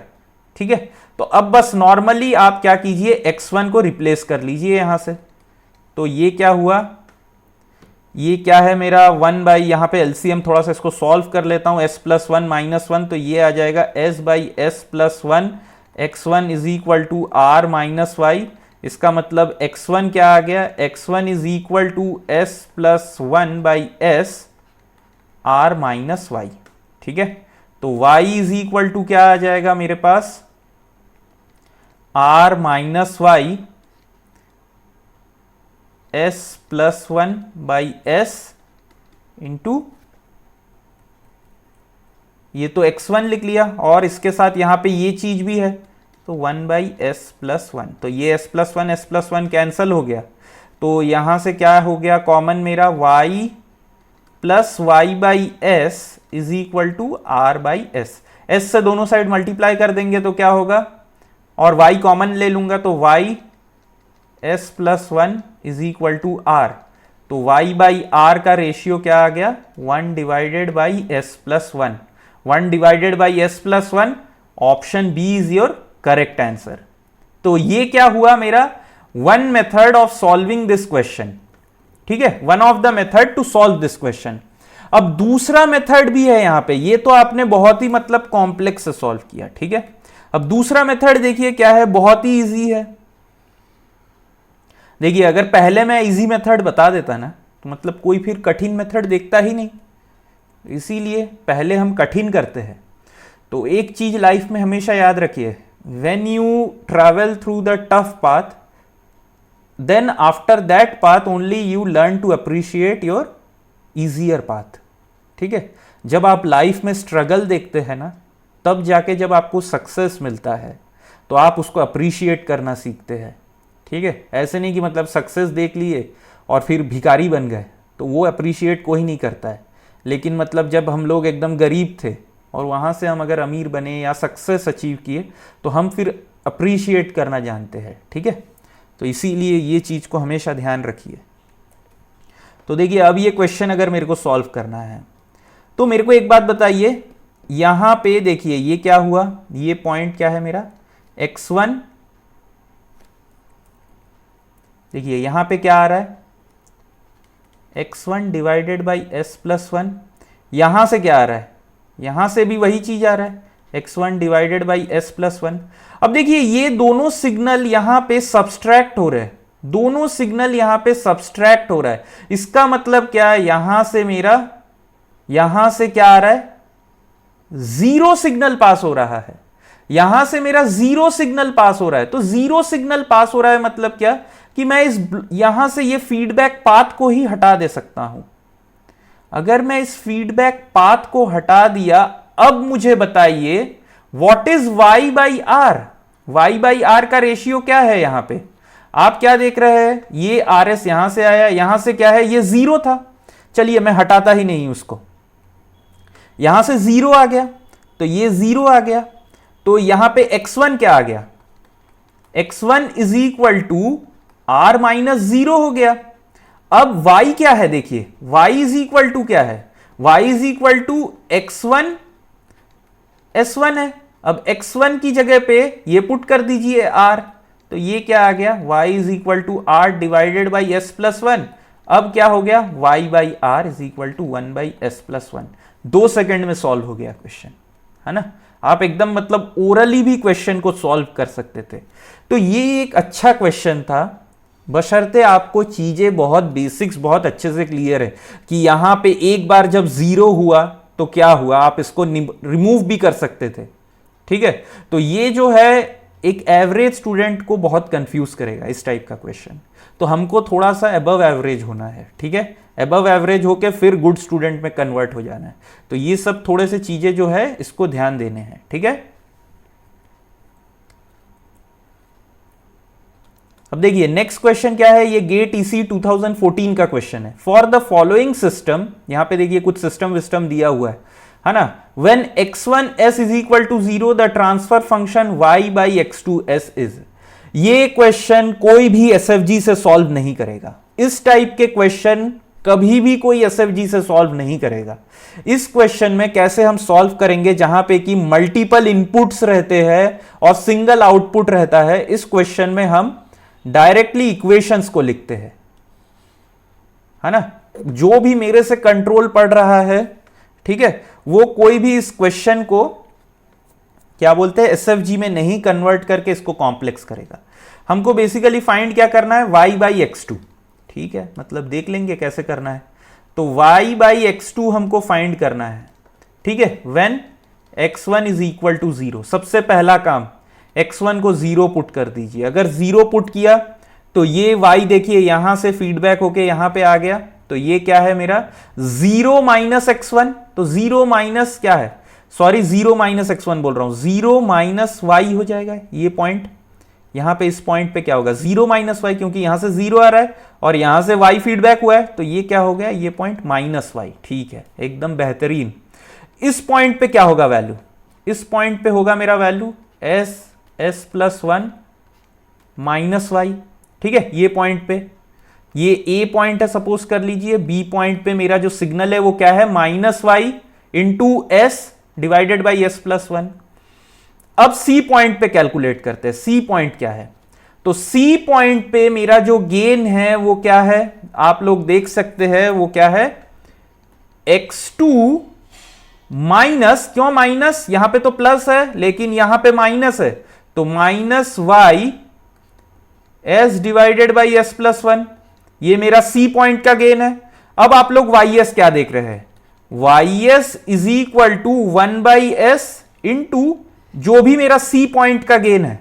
ठीक है। तो अब बस नॉर्मली आप क्या कीजिए, x1 को रिप्लेस कर लीजिए यहां से। तो ये क्या हुआ, ये क्या है मेरा 1 यहां पे एलसीएम थोड़ा सा इसको सॉल्व कर लेता हूं, s प्लस 1 माइनस 1, तो ये आ जाएगा s/s plus 1, x1 is equal to r minus Y. इसका मतलब x1 क्या आ गया, x1 is equal to s plus 1/s r minus Y, ठीक है। तो y इज इक्वल टू क्या आ जाएगा मेरे पास, r minus Y s plus 1/s into, ये तो x1 लिख लिया और इसके साथ यहां पे ये चीज भी है, तो 1/s प्लस 1, तो ये s प्लस 1 कैंसल हो गया, तो यहां से क्या हो गया कॉमन मेरा, y plus y/s is equal to r/s, s से दोनों साइड मल्टीप्लाई कर देंगे तो क्या होगा, और y कॉमन ले लूंगा तो y s plus 1 is equal to r, तो y/r का रेशियो क्या आ गया, 1 divided by s plus 1, 1 divided by s plus 1, option B is your correct answer. तो ये क्या हुआ मेरा, one method of solving this question, ठीक है, one of the method to solve this question. अब दूसरा मेथड भी है यहां पे, ये तो आपने बहुत ही मतलब कॉम्प्लेक्स से सॉल्व किया, ठीक है। अब दूसरा मेथड देखिए क्या है, बहुत ही इजी है। देखिए अगर पहले मैं इजी मेथड बता देता ना तो मतलब कोई फिर कठिन मेथड देखता ही नहीं, इसीलिए पहले हम कठिन करते हैं। तो एक चीज लाइफ में हमेशा याद रखिए, when you travel through the tough path, then after that path only you learn to appreciate your easier path, ठीक है। जब आप लाइफ में स्ट्रगल देखते हैं ना, तब जाके जब आपको सक्सेस मिलता है तो आप उसको अप्रिशिएट करना सीखते हैं, ठीक है। ऐसे नहीं कि मतलब सक्सेस देख लिए और फिर भिखारी बन गए, तो वो अप्रिशिएट कोई नहीं करता है। लेकिन मतलब जब हम लोग एकदम गरीब थे और वहाँ से हम अगर अमीर बने या सक्सेस अचीव किए तो हम फिर अप्रिशिएट करना जानते हैं, ठीक है। तो इसीलिए ये चीज़ को हमेशा ध्यान रखिए। तो देखिए अब ये क्वेश्चन अगर मेरे को सॉल्व करना है तो मेरे को एक बात बताइए, यहाँ पे देखिए ये क्या हुआ, ये पॉइंट क्या है मेरा, x1, देखिए यहाँ पे क्या आ रहा है, x1 divided by s plus 1, यहां से क्या आ रहा है, यहां से भी वही चीज आ रहा है, x1 divided by s plus 1। अब देखिए ये दोनों सिग्नल यहां पे सब्सट्रैक्ट हो रहे हैं, दोनों सिग्नल यहां पे सब्सट्रैक्ट हो रहा है। इसका मतलब क्या है, यहां से मेरा, यहां से क्या आ रहा है, जीरो सिग्नल पास हो रहा है, यहां से मेरा जीरो सिग्नल पास हो रहा है। तो जीरो सिग्नल पास हो रहा है मतलब क्या, कि मैं इस यहां से ये फीडबैक पाथ को ही हटा दे सकता हूं। अगर मैं इस फीडबैक पाथ को हटा दिया, अब मुझे बताइए what is y by R, y by R का रेशियो क्या है। यहां पे आप क्या देख रहे हैं, ये RS यहां से आया, यहां से क्या है, ये जीरो था, चलिए मैं हटाता ही नहीं उसको, यहां से जीरो आ गया, तो ये जीरो आ गया, तो यहां पे x1 क्या आ गया, x1 is equal to r minus zero हो गया। अब y क्या है, देखिए y इज इक्वल टू क्या है, y is equal to x1 s1 है। अब x1 की जगह पे ये पुट कर दीजिए r, तो ये क्या आ गया, y is equal to r divided by s plus 1। अब क्या हो गया, y by R is equal to 1 by s plus 1। 2 second में सॉल्व हो गया क्वेश्चन, है ना। आप एकदम मतलब ओरली भी क्वेश्चन को सॉल्व कर सकते थे। तो ये एक अच्छा क्वेश्चन था, बशर्ते आपको चीजें बहुत बेसिक्स बहुत अच्छे से क्लियर है कि यहां पे एक बार जब जीरो हुआ तो क्या हुआ, आप इसको रिमूव भी कर सकते थे, ठीक है। तो ये जो है एक एवरेज स्टूडेंट को बहुत कंफ्यूज करेगा इस टाइप का क्वेश्चन, तो हमको थोड़ा सा अबव एवरेज होना है, ठीक है। अबव एवरेज होके फिर गुड स्टूडेंट में कन्वर्ट हो जाना है। तो ये सब थोड़े से चीजें जो है इसको ध्यान देने हैं, ठीक है। अब देखिए नेक्स्ट क्वेश्चन क्या है, ये गेट ईसी 2014 का क्वेश्चन है। फॉर द फॉलोइंग सिस्टम, यहां पे देखिए कुछ सिस्टम विस्टम दिया हुआ है ना। When x1 s is equal to 0 the transfer function y by x2 s is. ये क्वेश्चन कोई भी एसएफजी से सॉल्व नहीं करेगा, इस टाइप के क्वेश्चन कभी भी कोई एसएफजी से सॉल्व नहीं करेगा। इस क्वेश्चन में कैसे हम सॉल्व करेंगे, जहां पे कि मल्टीपल इनपुट्स रहते हैं और सिंगल आउटपुट रहता है, इस क्वेश्चन में हम डायरेक्टली इक्वेशंस को लिखते हैं, है ना। जो भी मेरे से कंट्रोल पढ़ रहा है, ठीक है, वो कोई भी इस क्वेश्चन को क्या बोलते हैं, एसएफजी में नहीं कन्वर्ट करके इसको कॉम्प्लेक्स करेगा। हमको बेसिकली फाइंड क्या करना है, y बाई x2, ठीक है, मतलब देख लेंगे कैसे करना है। तो y बाई x2 हमको फाइंड करना है, ठीक है। When x1 is equal to 0, सबसे पहला काम x1 को 0 पुट कर दीजिए। अगर 0 पुट किया तो ये y देखिए यहां से फीडबैक होके यहां पे आ गया, तो ये क्या है मेरा 0 माइनस x1, तो 0 माइनस क्या है, सॉरी 0 माइनस x1 बोल रहा हूं, 0 माइनस y हो जाएगा ये पॉइंट। यहां पे इस पॉइंट पे क्या होगा, 0 माइनस y, क्योंकि यहां से 0 आ रहा है और यहां से y फीडबैक हुआ है, तो ये क्या हो गया, ये पॉइंट माइनस y, ठीक है, एकदम बेहतरीन। इस पॉइंट पे क्या होगा वैल्यू, इस पॉइंट पे होगा मेरा value s plus 1 minus y, ठीक है। ये पॉइंट पे, ये a पॉइंट है सपोज कर लीजिए, b पॉइंट पे मेरा जो सिग्नल है वो क्या है, minus y into s divided by s plus 1। अब c पॉइंट पे कैलकुलेट करते हैं, c पॉइंट क्या है, तो c पॉइंट पे मेरा जो गेन है वो क्या है, आप लोग देख सकते हैं वो क्या है, x2 माइनस, क्यों माइनस, यहां पे तो प्लस है लेकिन यहां पे माइनस है, तो minus y s divided by s plus 1, ये मेरा c पॉइंट का गेन है। अब आप लोग ys क्या देख रहे हैं, ys is equal to 1 by s into जो भी मेरा c पॉइंट का गेन है,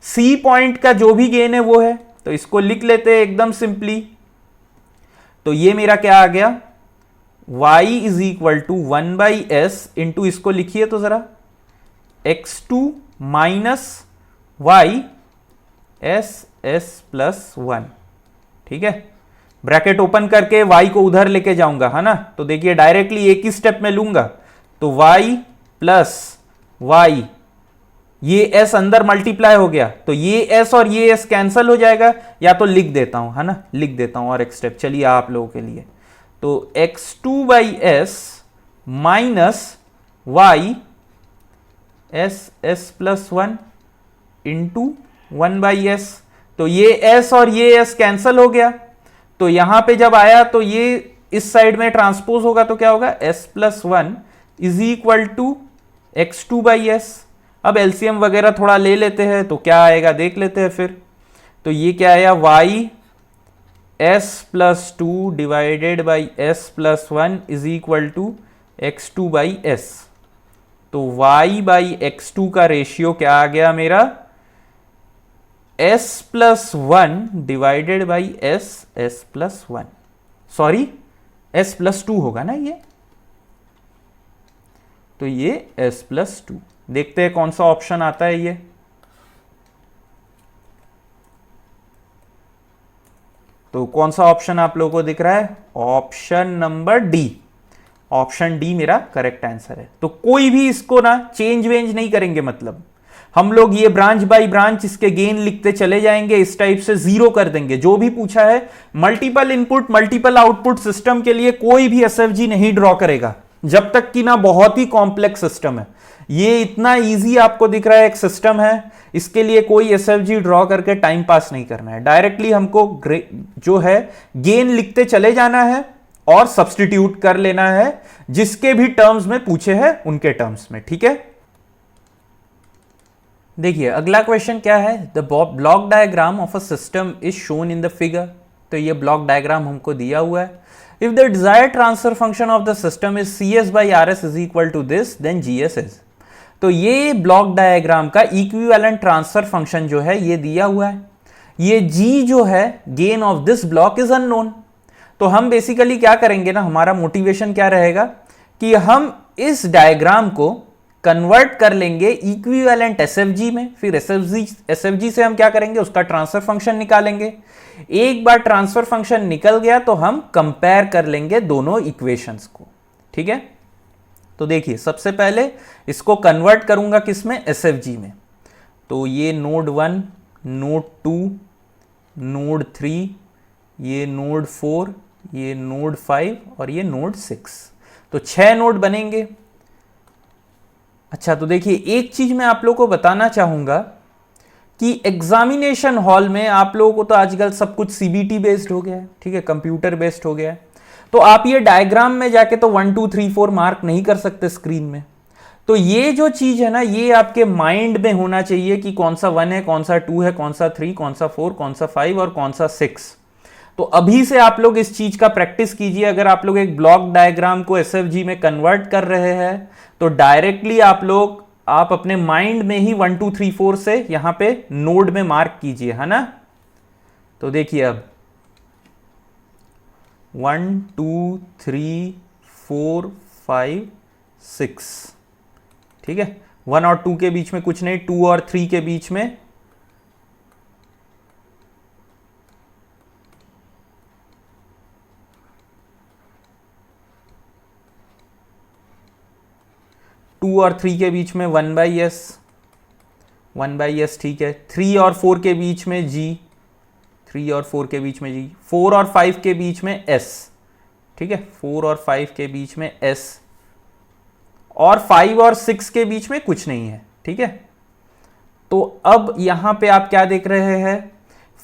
c पॉइंट का जो भी गेन है वो है, तो इसको लिख लेते हैं एकदम सिंपली। तो ये मेरा क्या आ गया, y is equal to 1 by s into, इसको लिखिए तो जरा, x2 minus y s plus 1, ठीक है। ब्रैकेट ओपन करके y को उधर लेके जाऊंगा, है ना, तो देखिए डायरेक्टली एक ही स्टेप में लूंगा, तो y प्लस y, ये s अंदर मल्टीप्लाई हो गया, तो ये s और ये s कैंसल हो जाएगा, या तो लिख देता हूं, है ना, लिख देता हूं और एक स्टेप, चलिए आप लोगों के लिए, तो x2 by s minus y s plus 1 into 1 by s, तो ये s और ये s कैंसल हो गया, तो यहां पे जब आया तो ये इस साइड में ट्रांसपोज होगा तो क्या होगा, s plus one is equal to X two by S. अब एलसीएम वगैरह थोड़ा ले लेते हैं तो क्या आएगा देख लेते हैं फिर। तो ये क्या आया, Y S plus two divided by S plus one is equal to X two by S. तो y बाई एक्स टू का रेशियो क्या आ गया मेरा, s plus one divided by S plus one, sorry s plus two होगा ना ये, तो ये s प्लस टू। देखते हैं कौन सा ऑप्शन आता है ये। तो कौन सा ऑप्शन आप लोगों को दिख रहा है, option number D. Option D मेरा करेक्ट आंसर है। तो कोई भी इसको ना चेंज वेंज नहीं करेंगे, मतलब हम लोग ये ब्रांच बाय ब्रांच इसके गेन लिखते चले जाएंगे, इस टाइप से जीरो कर देंगे। जो भी पूछा है multiple input multiple output system के लिए कोई भी एसएफजी नहीं ड्रॉ करेगा जब तक कि ना बहुत ही कॉम्प्लेक्स सिस्टम है। ये इतना इजी आपको दिख रहा है एक सिस्टम है, इसके लिए कोई एसएफजी ड्रॉ करके टाइम पास नहीं करना है। डायरेक्टली हमको जो है गेन लिखते चले जाना है और सब्सटीट्यूट कर लेना है जिसके भी टर्म्स में पूछे हैं उनके टर्म्स में, ठीक है। देखिए अगला क्वेश्चन क्या है, the block diagram of a system is shown in the figure. तो ये ब्लॉक डायग्राम हमको दिया हुआ है। If the desired transfer function of the system is C S by R S is equal to this then G S is. तो ये block diagram का equivalent transfer function जो है ये दिया हुआ है। ये जी जो है gain of this block is unknown. तो हम बेसिकली क्या करेंगे ना, हमारा मोटिवेशन क्या रहेगा कि हम इस डायग्राम को कन्वर्ट कर लेंगे इक्विवेलेंट एसएफजी में। फिर एसएफजी से हम क्या करेंगे, उसका ट्रांसफर फंक्शन निकालेंगे। एक बार ट्रांसफर फंक्शन निकल गया तो हम कंपेयर कर लेंगे दोनों इक्वेशंस को, ठीक है। तो देखिए सबसे पहले इसको कन्वर्ट करूंगा किसमें, एसएफजी में। तो ये नोड 1, नोड 2, नोड 3, ये नोड 4, ये नोड 5 और ये नोड 6। तो 6 नोड बनेंगे। अच्छा तो देखिए एक चीज मैं आप लोगों को बताना चाहूंगा कि एग्जामिनेशन हॉल में आप लोगों को तो आजकल सब कुछ सीबीटी बेस्ड हो गया है, ठीक है, कंप्यूटर बेस्ड हो गया है। तो आप ये डायग्राम में जाके तो 1 2 3 4 मार्क नहीं कर सकते स्क्रीन में। तो ये जो चीज है ना ये आपके माइंड में होना चाहिए कि कौन सा 1 है, कौन सा 2 है, कौन सा 3, कौन सा 4, कौन सा 5 और कौन सा 6। तो अभी से आप लोग इस चीज का प्रैक्टिस कीजिए। अगर आप लोग एक ब्लॉक डायग्राम को एसएफजी में कन्वर्ट कर रहे हैं तो डायरेक्टली आप अपने माइंड में ही 1 2 3 4 से यहां पे नोड में मार्क कीजिए, है ना। तो देखिए अब 1 2 3 4 5 6, ठीक है। 1 और 2 के बीच में कुछ नहीं, 2 और 3 के बीच में 2 और 3 के बीच में 1 बाई एस, ठीक है। 3 और 4 के बीच में जी, 3 और 4 के बीच में जी, 4 और 5 के बीच में एस, ठीक है, 4 और 5 के बीच में एस, और 5 और 6 के बीच में कुछ नहीं है, ठीक है। तो अब यहां पे आप क्या देख रहे हैं,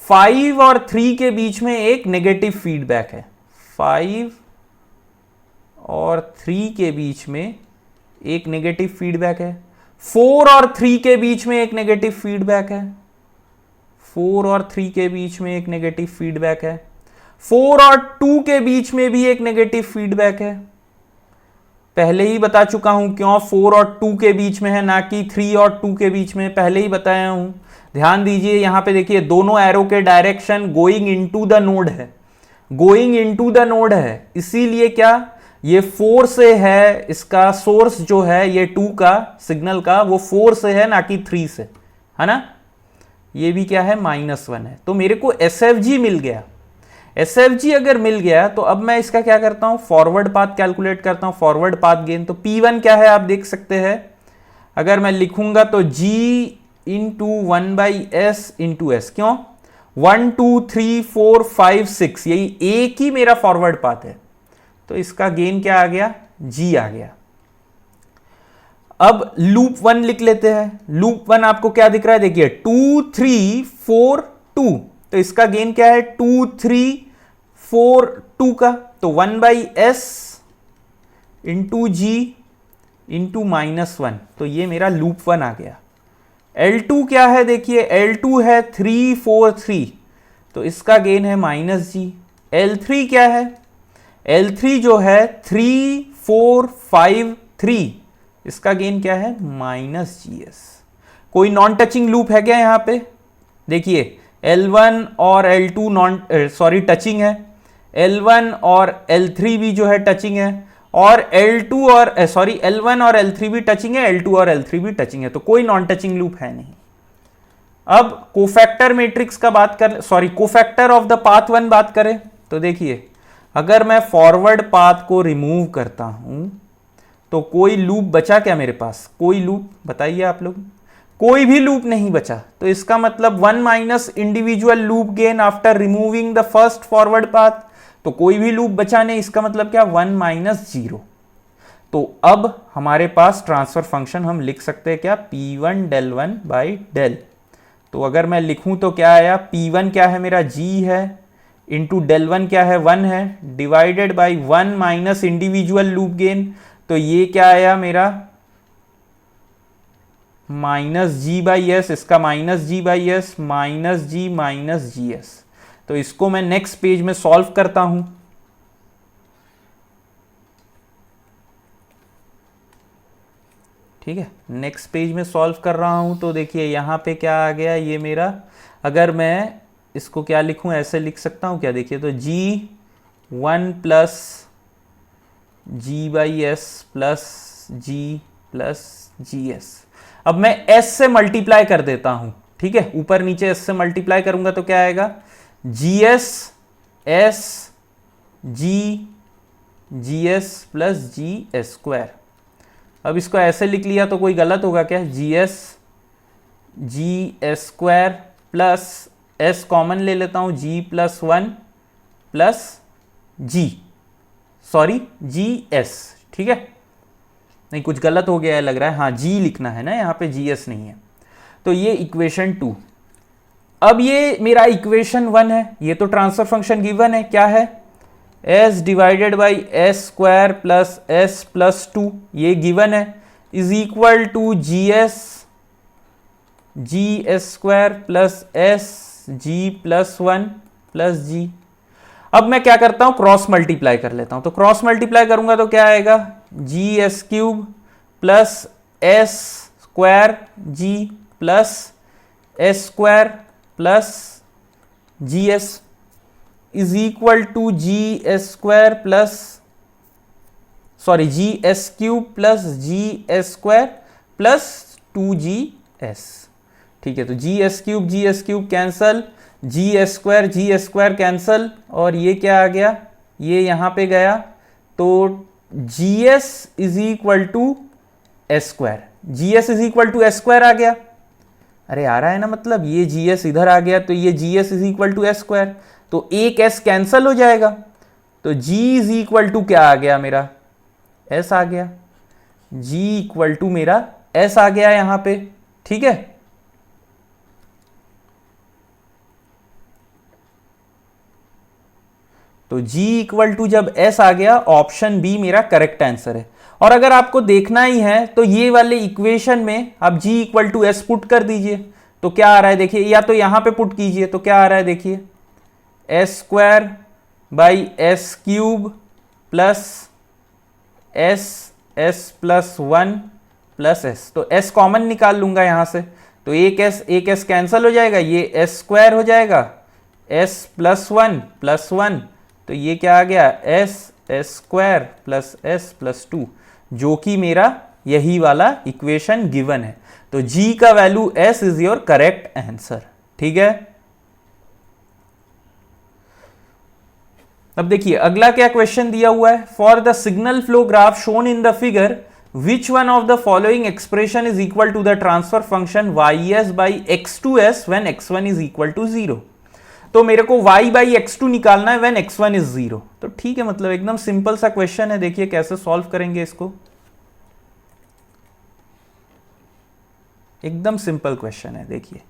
5 और 3 के बीच में एक नेगेटिव फीडबैक है। 5 और 3 के बीच में एक नेगेटिव फीडबैक है। 4 और 3 के बीच में एक नेगेटिव फीडबैक है। 4 और 3 के बीच में एक नेगेटिव फीडबैक है। 4 और 2 के बीच में भी एक नेगेटिव फीडबैक है। पहले ही बता चुका हूं क्यों 4 और 2 के बीच में है, ना कि 3 और 2 के बीच में, पहले ही बताया हूं। ध्यान दीजिए यहां पे देखिए दोनों एरो के direction going into the node है, गोइंग इनटू द नोड है। इसीलिए क्या ये 4 से है, इसका सोर्स जो है ये 2 का सिग्नल का वो 4 से है ना कि 3 से, है ना। ये भी क्या है, -1 है। तो मेरे को एसएफजी मिल गया। एसएफजी अगर मिल गया तो अब मैं इसका क्या करता हूं, फॉरवर्ड पाथ कैलकुलेट करता हूं, फॉरवर्ड पाथ गेन। तो P1 क्या है आप देख सकते हैं, अगर मैं लिखूंगा तो G into 1/S into S। क्यों, 1 2 3 4 5 6 यही एक ही मेरा फॉरवर्ड पाथ है, तो इसका गेन क्या आ गया, G आ गया। अब लूप 1 लिख लेते हैं। लूप 1 आपको क्या दिख रहा है, देखिए 2 3 4 2, तो इसका गेन क्या है 2 3 2 का, तो 1/s इंटू जी इंटू -1, तो ये मेरा लूप 1 आ गया। L2 क्या है देखिए, L2 है 3 4 3, तो इसका गेन है -g। L3 क्या है, L3 जो है 3 4 5 3, इसका गेन क्या है -gs। कोई नॉन टचिंग लूप है क्या यहाँ पे, देखिए L1 और L2 टचिंग है, L1 और L3 भी जो है टचिंग है, और L2 और L1 और L3 भी टचिंग है, L2 और L3 भी टचिंग है, तो कोई नॉन टचिंग लूप है नहीं। अब कोफैक्टर मैट्रिक्स का बात कर, कोफैक्टर ऑफ द पाथ 1 बात करें, तो देखिए अगर मैं फॉरवर्ड पाथ को रिमूव करता हूं तो कोई लूप बचा क्या मेरे पास, कोई लूप बताइए आप लोग, कोई भी लूप नहीं बचा। तो इसका मतलब 1 minus individual loop gain after removing the first forward path, तो कोई भी लूप बचा नहीं, इसका मतलब क्या 1 माइनस 0। तो अब हमारे पास ट्रांसफर फंक्शन हम लिख सकते हैं क्या, P1 del 1 बाई del। तो अगर मैं लिखूं तो क्या आया, P1 क्या है मेरा g है, इंटू del 1 क्या है 1 है, divided by 1 minus individual loop gain, तो ये क्या आया मेरा -g/s, इसका -g/s -g/gs। तो इसको मैं नेक्स्ट पेज में सॉल्व करता हूं। ठीक है, नेक्स्ट पेज में सॉल्व कर रहा हूं, तो देखिए यहां पे क्या आ गया, ये मेरा, अगर मैं इसको क्या लिखूं, ऐसे लिख सकता हूं क्या, देखिए तो g1 plus g/s plus g plus gs। अब मैं s से मल्टीप्लाई कर देता हूं, ठीक है, ऊपर नीचे s से मल्टीप्लाई करूंगा तो क्या आएगा, gs s g gs plus G S square. अब इसको ऐसे लिख लिया तो कोई गलत होगा क्या, gs G S square plus s common ले लेता हूं, g plus 1 plus G S, ठीक है, नहीं कुछ गलत हो गया है लग रहा है, हाँ जी लिखना है ना यहाँ पे, GS नहीं है। तो ये इक्वेशन 2। अब ये मेरा इक्वेशन 1 है, ये तो ट्रांसफर फंक्शन गिवन है, क्या है s divided by S square plus s plus 2, ये गिवन है, is equal to GS G S square plus S G plus 1 plus G. अब मैं क्या करता हूं, क्रॉस मल्टीप्लाई कर लेता हूं, तो क्रॉस मल्टीप्लाई करूंगा तो क्या आएगा, G S cube plus S square G plus S square plus G S is equal to G S square plus G S cube plus G S square plus 2GS। ठीक है, तो G S cube cancel, G S square cancel, और ये क्या आ गया, ये यहां पे गया, तो GS is equal to S square, GS is equal to S square आ गया, अरे आ रहा है ना, मतलब ये GS इधर आ गया तो ये GS is equal to S square, तो एक S कैंसल हो जाएगा, तो G इज इक्वल टू क्या आ गया मेरा, S आ गया, G इक्वल टू मेरा S आ गया यहां पे, ठीक है। तो G इक्वल टू जब S आ गया, ऑप्शन बी मेरा करेक्ट आंसर है। और अगर आपको देखना ही है तो ये वाले इक्वेशन में आप G equal to S put कर दीजिए, तो क्या आ रहा है देखिए, या तो यहां पे पुट कीजिए, तो क्या आ रहा है देखिए, S square by S cube plus S plus 1 plus S, तो S कॉमन निकाल लूंगा यहां से, तो एक S कैंसिल हो जाएगा, ये S स्क्वायर हो जाएगा, S प्लस 1, तो ये क्या आ गया, S square plus S plus 2, जो कि मेरा यही वाला इक्वेशन गिवन है। तो G का value S is your correct answer, ठीक है। अब देखिए अगला क्या क्वेश्चन दिया हुआ है, for the signal flow graph shown in the figure which one of the following expression is equal to the transfer function ys by x2s when x1 is equal to 0। तो मेरे को y बाई x2 निकालना है when x1 is 0। तो ठीक है, मतलब एकदम सिंपल सा क्वेश्चन है, देखिए कैसे सॉल्व करेंगे इसको, एकदम सिंपल क्वेश्चन है। देखिए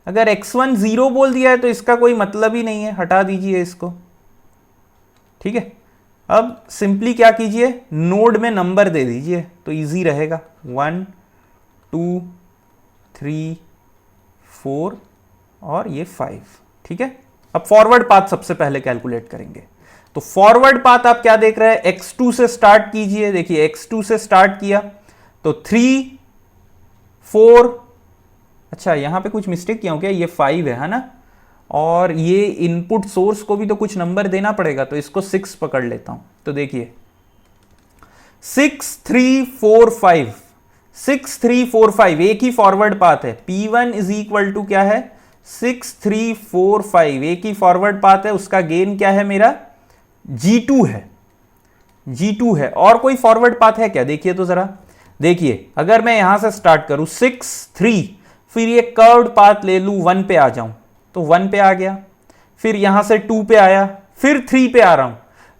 अगर x1 0 बोल दिया है तो इसका कोई मतलब ही नहीं है, हटा दीजिए इसको। ठीक है। अब सिंपली क्या कीजिए, नोड में नंबर दे दीजिए तो इजी रहेगा, 1 2 3 4 और ये 5, ठीक है। अब फॉरवर्ड पाथ सबसे पहले कैलकुलेट करेंगे। तो फॉरवर्ड पाथ आप क्या देख रहे हैं, x2 से स्टार्ट कीजिए। देखिए x2 से स्टार्ट किया तो 3 4, अच्छा यहां पे कुछ मिस्टेक किया हूं क्या, ये 5 है ना, और ये इनपुट सोर्स को भी तो कुछ नंबर देना पड़ेगा, तो इसको 6 पकड़ लेता हूं। तो देखिए 6 3 4 5, 6 3 4 5 एक ही फॉरवर्ड पाथ है। P1 इज इक्वल टू क्या है, 6 3 4 5 एक ही फॉरवर्ड पाथ है। उसका गेन क्या है मेरा, G2 है, G2 है। और कोई फॉरवर्ड पाथ है क्या, देखिए तो जरा। देखिए अगर मैं यहां से स्टार्ट करूं 6 3, फिर ये कर्व्ड पाथ ले लूं 1 पे आ जाऊं तो 1 पे आ गया, फिर यहां से 2 पे आया, फिर 3 पे आ रहा हूं,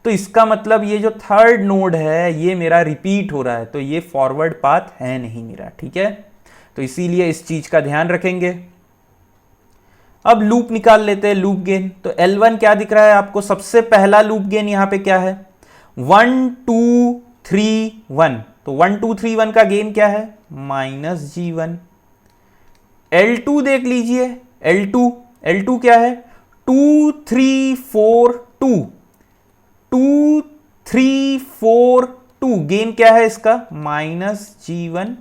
तो इसका मतलब ये जो थर्ड नोड है ये मेरा रिपीट हो रहा है, तो ये फॉरवर्ड पाथ है नहीं मेरा, ठीक है। तो इसीलिए इस चीज का ध्यान रखेंगे। अब लूप निकाल लेते हैं, लूप गेन। तो L1 क्या दिख रहा है आपको, सबसे पहला लूप गेन यहां पे क्या है, 1 2 3 1, तो 1 2 3 1 का गेन क्या है, -G1। L2 देख लीजिए, L2 क्या है, 2 3 4 2, 2 3 4 2, गेन क्या है इसका, -G1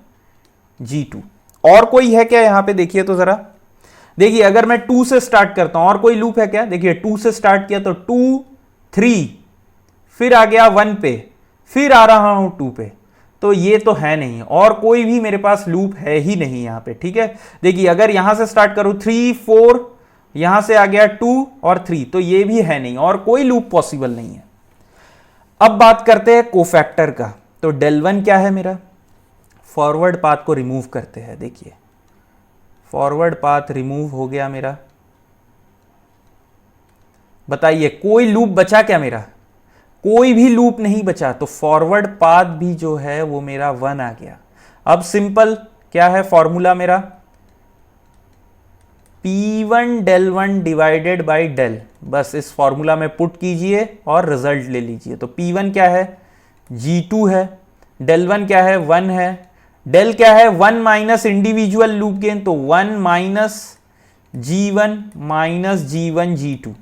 G2। और कोई है क्या यहां पे, देखिए तो जरा। देखिए अगर मैं 2 से स्टार्ट करता हूं, और कोई लूप है क्या, देखिए 2 से स्टार्ट किया तो 2 3, फिर आ गया 1 पे, फिर आ रहा हूं 2 पे, तो ये तो है नहीं, और कोई भी मेरे पास लूप है ही नहीं यहां पे, ठीक है। देखिए अगर यहां से स्टार्ट करूं 3 4, यहां से आ गया 2 और 3, तो ये भी है नहीं, और कोई लूप पॉसिबल नहीं है। अब बात करते हैं कोफैक्टर का। तो del1 क्या है मेरा, फॉरवर्ड पाथ को रिमूव करते हैं। देखिए फॉरवर्ड पाथ रिमूव हो गया मेरा, बताइए कोई लूप बचा क्या मेरा, कोई भी लूप नहीं बचा, तो फॉरवर्ड पाथ भी जो है वो मेरा 1 आ गया। अब सिंपल क्या है फॉर्मूला मेरा, P1 del1 divided by del, बस इस फॉर्मूला में पुट कीजिए और रिजल्ट ले लीजिए। तो P1 क्या है, G2 है, del1 क्या है, 1 है, del क्या है 1 माइनस इंडिविजुअल लूप गेन, तो 1 माइनस G1 G2,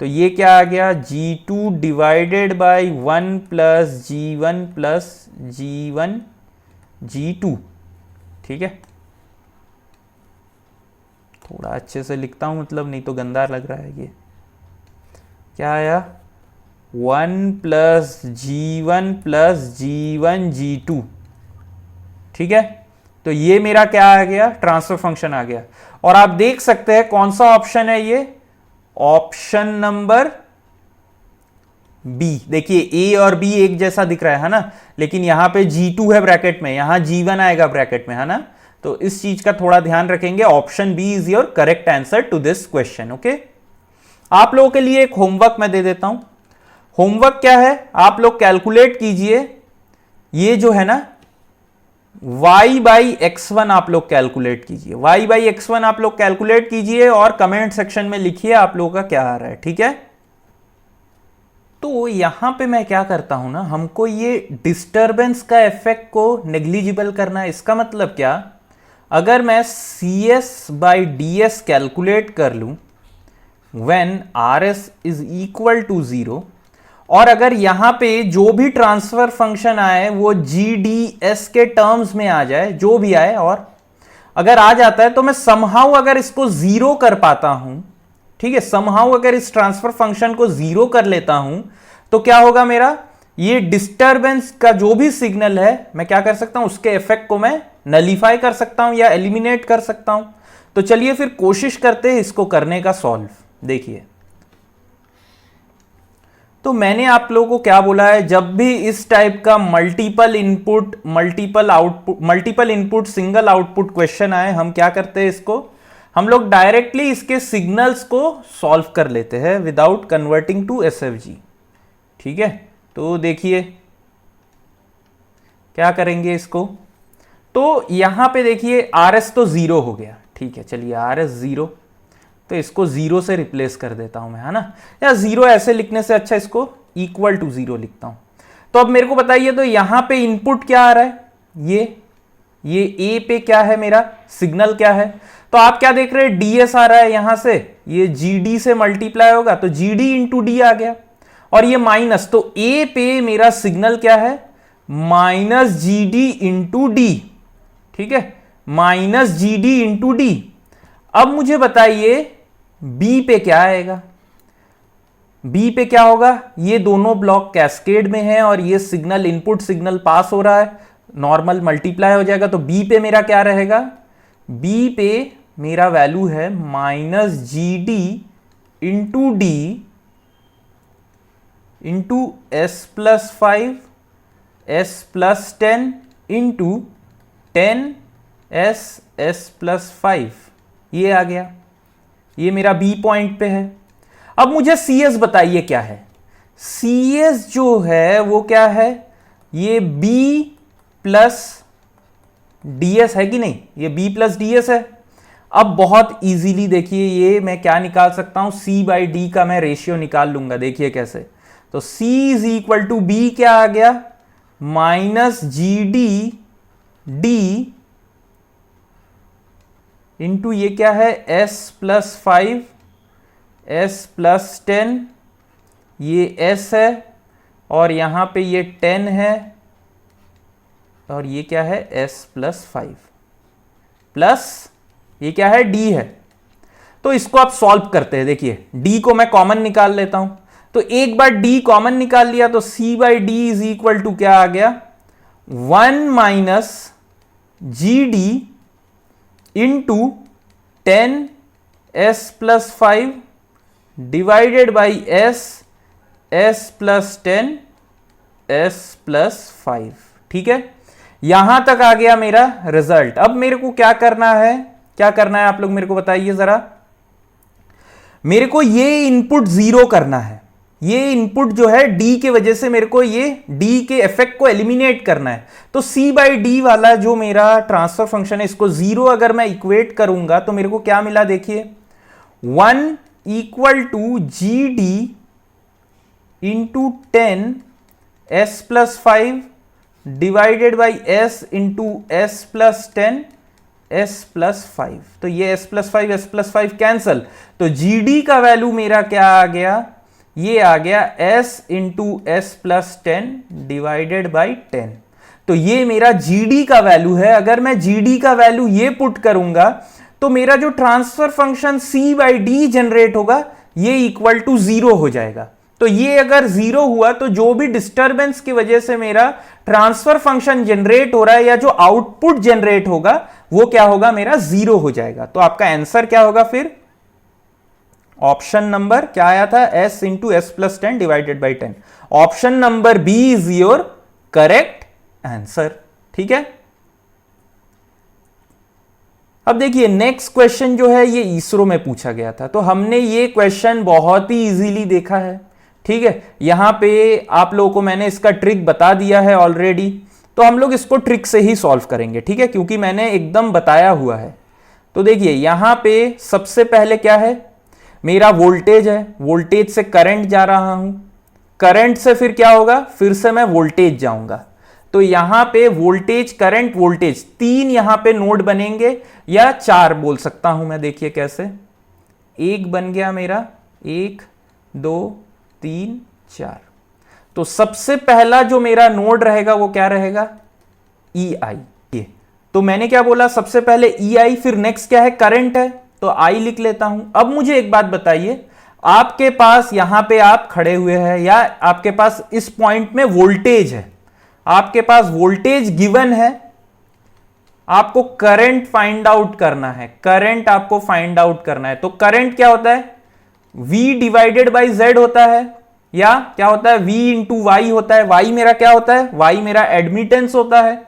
तो ये क्या आ गया, G2 divided by 1 plus G1 G2, ठीक है। थोड़ा अच्छे से लिखता हूं, मतलब नहीं तो गंदा लग रहा है। ये क्या आया, 1 प्लस G1 G2, ठीक है। तो ये मेरा क्या आ गया, ट्रांसफर फंक्शन आ गया। और आप देख सकते हैं कौन सा ऑप्शन है ये, ऑप्शन नंबर बी। देखिए ए और बी एक जैसा दिख रहा है ना, लेकिन यहां पे G2 है ब्रैकेट में, यहां G1 आएगा ब्रैकेट में, है ना। तो इस चीज का थोड़ा ध्यान रखेंगे। Option B is your correct answer to this question, okay. आप लोगों के लिए एक होमवर्क मैं दे देता हूं। होमवर्क क्या है, आप लोग कैलकुलेट कीजिए, ये जो है ना y बाई x1 आप लोग कैलकुलेट कीजिए, y बाई x1 आप लोग कैलकुलेट कीजिए और कमेंट सेक्शन में लिखिए आप लोगों का क्या आ रहा है, ठीक है। तो यहां पे मैं क्या करता हूं ना, हमको ये डिस्टरबेंस का इफेक्ट को नेग्लिजिबल करना है। इसका मतलब क्या, अगर मैं CS बाई DS कैलकुलेट कर लूं when RS is equal to 0, और अगर यहां पे जो भी ट्रांसफर फंक्शन आए वो GDS के टर्म्स में आ जाए, जो भी आए, और अगर आ जाता है तो मैं समहाउ अगर इसको 0 कर पाता हूं, ठीक है, समहाउ अगर इस ट्रांसफर फंक्शन को 0 कर लेता हूं, तो क्या होगा मेरा, ये डिस्टरबेंस का जो भी सिग्नल है मैं क्या कर सकता हूं, उसके इफेक्ट को मैं नलीफाई कर सकता हूं या एलिमिनेट कर सकता हूं। तो चलिए फिर कोशिश करते हैं इसको करने का सॉल्व। देखिए तो मैंने आप लोगों को क्या बोला है, जब भी इस टाइप का multiple input single output question आए, हम क्या करते हैं, इसको हम लोग डायरेक्टली इसके सिग्नल्स को सॉल्व कर लेते हैं विदाउट कन्वर्टिंग टू SFG, ठीक है। तो देखिए क्या करेंगे इसको, तो यहां पे देखिए RS तो 0 हो गया, ठीक है, चलिए RS 0, तो इसको 0 से रिप्लेस कर देता हूं मैं, है ना, या 0 ऐसे लिखने से अच्छा इसको इक्वल टू 0 लिखता हूं। तो अब मेरे को बताइए, तो यहां पे इनपुट क्या आ रहा है, ये ए पे क्या है, मेरा सिग्नल क्या है। तो आप क्या देख रहे हैं, ds आ रहा है यहां से, ये gd से मल्टीप्लाई होगा तो gd इंटू डी आ गया, और ये माइनस, तो ए पे मेरा सिग्नल क्या है, माइनस gd इंटू डी, ठीक है, माइनस gd इंटू डी। अब मुझे बताइए बी पे क्या आएगा, बी पे क्या होगा, ये दोनों ब्लॉक कैस्केड में है और ये सिग्नल, इनपुट सिग्नल पास हो रहा है, नॉर्मल मल्टीप्लाई हो जाएगा, तो बी पे मेरा क्या रहेगा, बी पे मेरा वैल्यू है minus G D into D into S+5 S+10 into 10 S+5, ये आ गया, ये मेरा बी पॉइंट पे है। अब मुझे सी एस बताइए क्या है, सी एस जो है वो क्या है, ये बी प्लस डी एस है कि नहीं, ये बी प्लस डी एस है। अब बहुत इजीली देखिए, ये मैं क्या निकाल सकता हूं, सी बाई डी का मैं रेशियो निकाल लूंगा, देखिए कैसे। तो C is equal to B क्या आ गया, minus G D D into ये क्या है, S+5 S+10, ये S है और यहां पे ये 10 है और ये क्या है, S+5 प्लस ये क्या है, D है। तो इसको आप सॉल्व करते हैं, देखिए D को मैं कॉमन निकाल लेता हूं, तो एक बार D कॉमन निकाल लिया तो C by D is equal to क्या आ गया, 1 minus G D into 10 S+5 divided by S+10 S+5, ठीक है। यहां तक आ गया मेरा रिजल्ट। अब मेरे को क्या करना है, क्या करना है आप लोग मेरे को बताइए जरा, मेरे को ये इनपुट 0 करना है, ये इनपुट जो है D के वजह से मेरे को ये D के इफेक्ट को एलिमिनेट करना है। तो C बाई डी वाला जो मेरा ट्रांसफर फंक्शन है, इसको 0 अगर मैं इक्वेट करूंगा तो मेरे को क्या मिला, देखिए 1 equal to G D into 10 S+5 divided by S into S+10 S+5। तो ये S+5 S+5 कैंसल, तो GD का वैल्यू मेरा क्या आ गया, ये आ गया S into S+10 divided by 10। तो ये मेरा GD का वैल्यू है। अगर मैं GD का वैल्यू ये पुट करूंगा तो मेरा जो transfer function C by D generate होगा ये इक्वल टू 0 हो जाएगा। तो ये अगर 0 हुआ तो जो भी डिस्टरबेंस की वजह से मेरा ट्रांसफर फंक्शन जनरेट हो रहा है या जो आउटपुट जनरेट होगा वो क्या होगा, मेरा 0 हो जाएगा। तो आपका आंसर क्या होगा फिर, ऑप्शन नंबर क्या आया था, S into S+10 divided by 10। Option number B is your correct answer, ठीक है। अब देखिए नेक्स्ट क्वेश्चन जो है ये इसरो में पूछा गया था, तो हमने ये क्वेश्चन बहुत ही इजीली देखा है, ठीक है। यहां पे आप लोगों को मैंने इसका ट्रिक बता दिया है ऑलरेडी, तो हम लोग इसको ट्रिक से ही सॉल्व करेंगे, ठीक है, क्योंकि मैंने एकदम बताया हुआ है। तो देखिए यहां पे सबसे पहले क्या है, मेरा वोल्टेज है, वोल्टेज से करंट जा रहा हूं, करंट से फिर क्या होगा, फिर से मैं वोल्टेज जाऊंगा। तो यहां पे वोल्टेज करंट वोल्टेज 3 यहां पे नोड बनेंगे या 4 बोल सकता हूं मैं, देखिए कैसे, एक बन गया मेरा, 1 2 3 4। तो सबसे पहला जो मेरा नोड रहेगा वो क्या रहेगा, EI। तो मैंने क्या बोला, सबसे पहले EI, फिर नेक्स्ट क्या है, करंट है, तो I लिख लेता हूं। अब मुझे एक बात बताइए, आपके पास यहां पे आप खड़े हुए हैं या आपके पास इस पॉइंट में वोल्टेज है, आपके पास वोल्टेज गिवन है, आपको करंट फाइंड आउट करना है, करंट आपको फाइंड आउट करना है। तो करंट क्या होता है, V डिवाइडेड बाई Z होता है, या क्या होता है, V इंटू वाई होता है। Y मेरा क्या होता है, Y मेरा एडमिटेंस होता है,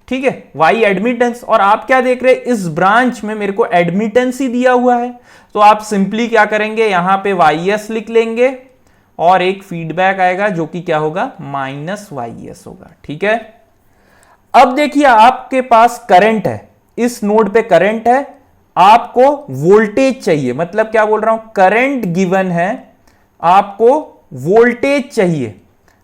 ठीक है, Y एडमिटेंस। और आप क्या देख रहे हैं, इस ब्रांच में मेरे को एडमिटेंस ही दिया हुआ है, तो आप सिंपली क्या करेंगे, यहां पे YS लिख लेंगे और एक फीडबैक आएगा जो कि क्या होगा, -YS होगा, ठीक है। अब देखिए आपके पास करंट है, इस नोड पे करंट है, आपको वोल्टेज चाहिए, मतलब क्या बोल रहा हूं, करंट गिवन है, आपको वोल्टेज चाहिए,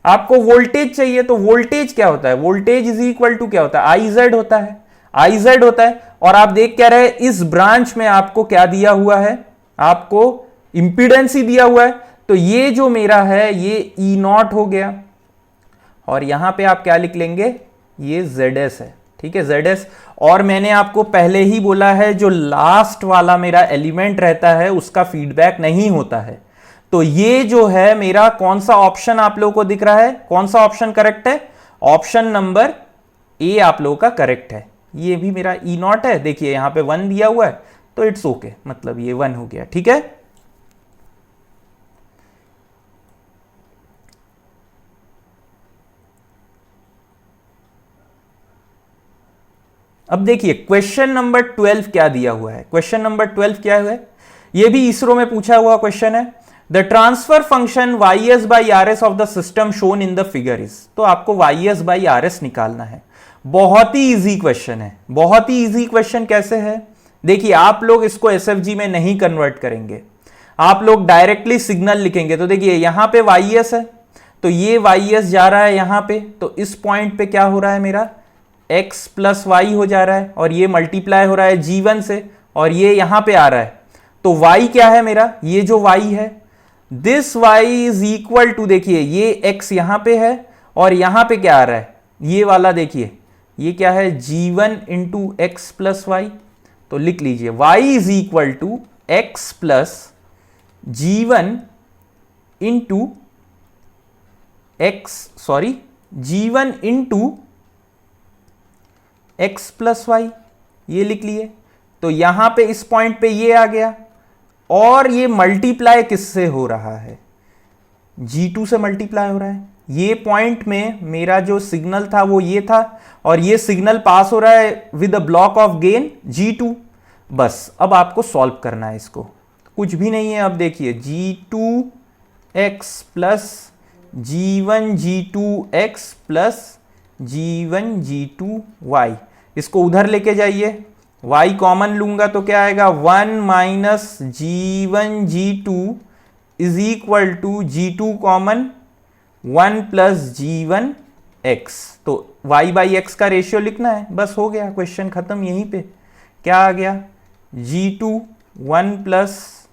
आपको वोल्टेज चाहिए, तो वोल्टेज क्या होता है, वोल्टेज इज इक्वल टू क्या होता है, आई जेड होता है, आई जेड होता है। और आप देख क्या रहे, इस ब्रांच में आपको क्या दिया हुआ है, आपको इंपीडेंस ही दिया हुआ है, तो ये जो मेरा है ये ई नॉट हो गया, और यहां पे आप क्या लिख लेंगे, ये ZS है, ठीक है, ZS। और मैंने आपको पहले ही बोला है जो लास्ट वाला मेरा एलिमेंट रहता है उसका फीडबैक नहीं होता है। तो ये जो है मेरा कौन सा ऑप्शन आप लोगों को दिख रहा है, कौन सा ऑप्शन करेक्ट है, ऑप्शन नंबर ए आप लोगों का करेक्ट है। ये भी मेरा ई नॉट है, देखिए यहां पे 1 दिया हुआ है, तो इट्स ओके, मतलब ये 1 हो गया, ठीक है। अब देखिए क्वेश्चन नंबर 12 क्या दिया हुआ है, क्वेश्चन नंबर 12 क्या है, ये भी इसरो में पूछा हुआ क्वेश्चन है। The transfer function ys by R S of the system shown in the figure is, तो आपको ys बाई आर एस निकालना है। बहुत ही इजी क्वेश्चन है, बहुत ही इजी क्वेश्चन। कैसे है, देखिए आप लोग इसको SFG में नहीं कन्वर्ट करेंगे, आप लोग डायरेक्टली सिग्नल लिखेंगे। तो देखिए यहां पे ys है, तो ये ys जा रहा है यहां पे, तो इस पॉइंट पे क्या हो रहा है मेरा, x प्लस वाई हो जा रहा है, और ये मल्टीप्लाई हो रहा है g1 से, और ये यहां पे आ रहा है। तो y क्या है मेरा, ये जो y है, this y is equal to, देखिए ये x यहां पे है, और यहां पे क्या आ रहा है, ये वाला देखिए, ये क्या है, g1 into x plus Y. तो लिख लीजिए y is equal to X plus g1 into X, sorry g1 into x plus Y, ये लिख लिए। तो यहां पे इस पॉइंट पे ये आ गया, और ये मल्टीप्लाई किससे हो रहा है, g2 से मल्टीप्लाई हो रहा है। ये पॉइंट में मेरा जो सिग्नल था वो ये था, और ये सिग्नल पास हो रहा है with a block of gain g2। बस अब आपको सॉल्व करना है इसको, कुछ भी नहीं है। अब देखिए g2x plus g1 g2x plus g1 g2y, इसको उधर लेके जाइए, y कॉमन लूंगा तो क्या आएगा, 1 minus g1 g2 is equal to g2 common 1 plus g1 x। तो y बाई एक्स का रेशियो लिखना है, बस हो गया, क्वेश्चन खत्म। यहीं पे क्या आ गया, g2 1 plus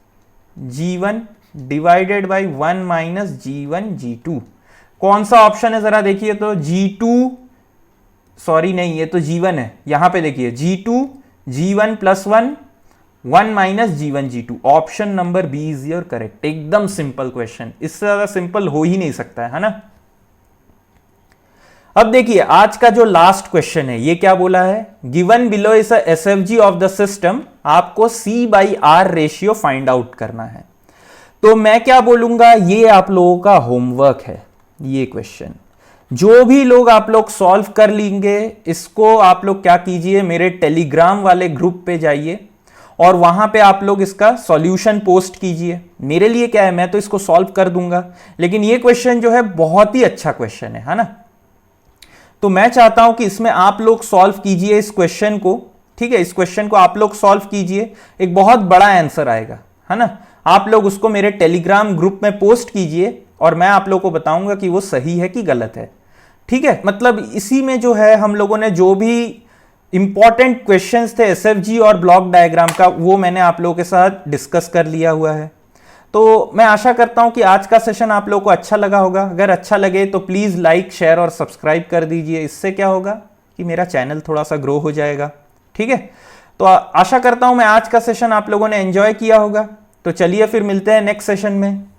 g1 divided by 1 minus g1 g2। कौन सा ऑप्शन है जरा देखिए, तो g2, सॉरी नहीं, ये तो g1 है, यहां पे देखिए g2 g1 plus 1 minus g1 g2, option number B is your correct. एकदम सिंपल क्वेश्चन, इससे ज्यादा सिंपल हो ही नहीं सकता है ना। अब देखिए आज का जो लास्ट क्वेश्चन है, ये क्या बोला है, given below is a SFG of the system, आपको C by R ratio find out करना है। तो मैं क्या बोलूंगा, ये आप लोगों का होमवर्क है। ये क्वेश्चन जो भी लोग आप लोग सॉल्व कर लेंगे, इसको आप लोग क्या कीजिए, मेरे टेलीग्राम वाले ग्रुप पे जाइए, और वहां पे आप लोग इसका सॉल्यूशन पोस्ट कीजिए। मेरे लिए क्या है, मैं तो इसको सॉल्व कर दूंगा, लेकिन ये क्वेश्चन जो है बहुत ही अच्छा क्वेश्चन है ना। तो मैं चाहता हूं कि इसमें आप लोग सॉल्व कीजिए इस क्वेश्चन को, ठीक है, इस क्वेश्चन को आप लोग सॉल्व कीजिए, एक बहुत बड़ा आंसर आएगा, है ना। आप लोग उसको मेरे टेलीग्राम ग्रुप में पोस्ट कीजिए, और मैं आप लोगों को बताऊंगा कि वो सही है कि गलत है, ठीक है। मतलब इसी में जो है हम लोगों ने जो भी इंपॉर्टेंट क्वेश्चंस थे SFG और ब्लॉक डायग्राम का, वो मैंने आप लोगों के साथ डिस्कस कर लिया हुआ है। तो मैं आशा करता हूं कि आज का सेशन आप लोगों को अच्छा लगा होगा। अगर अच्छा लगे तो प्लीज़ लाइक, शेयर और सब्सक्राइब कर दीजिए। इससे क्या होगा कि मेरा चैनल थोड़ा सा ग्रो हो जाएगा, ठीक है। तो आशा करता हूं मैं आज का सेशन आप लोगों ने एंजॉय किया होगा। तो चलिए फिर मिलते हैं नेक्स्ट सेशन में।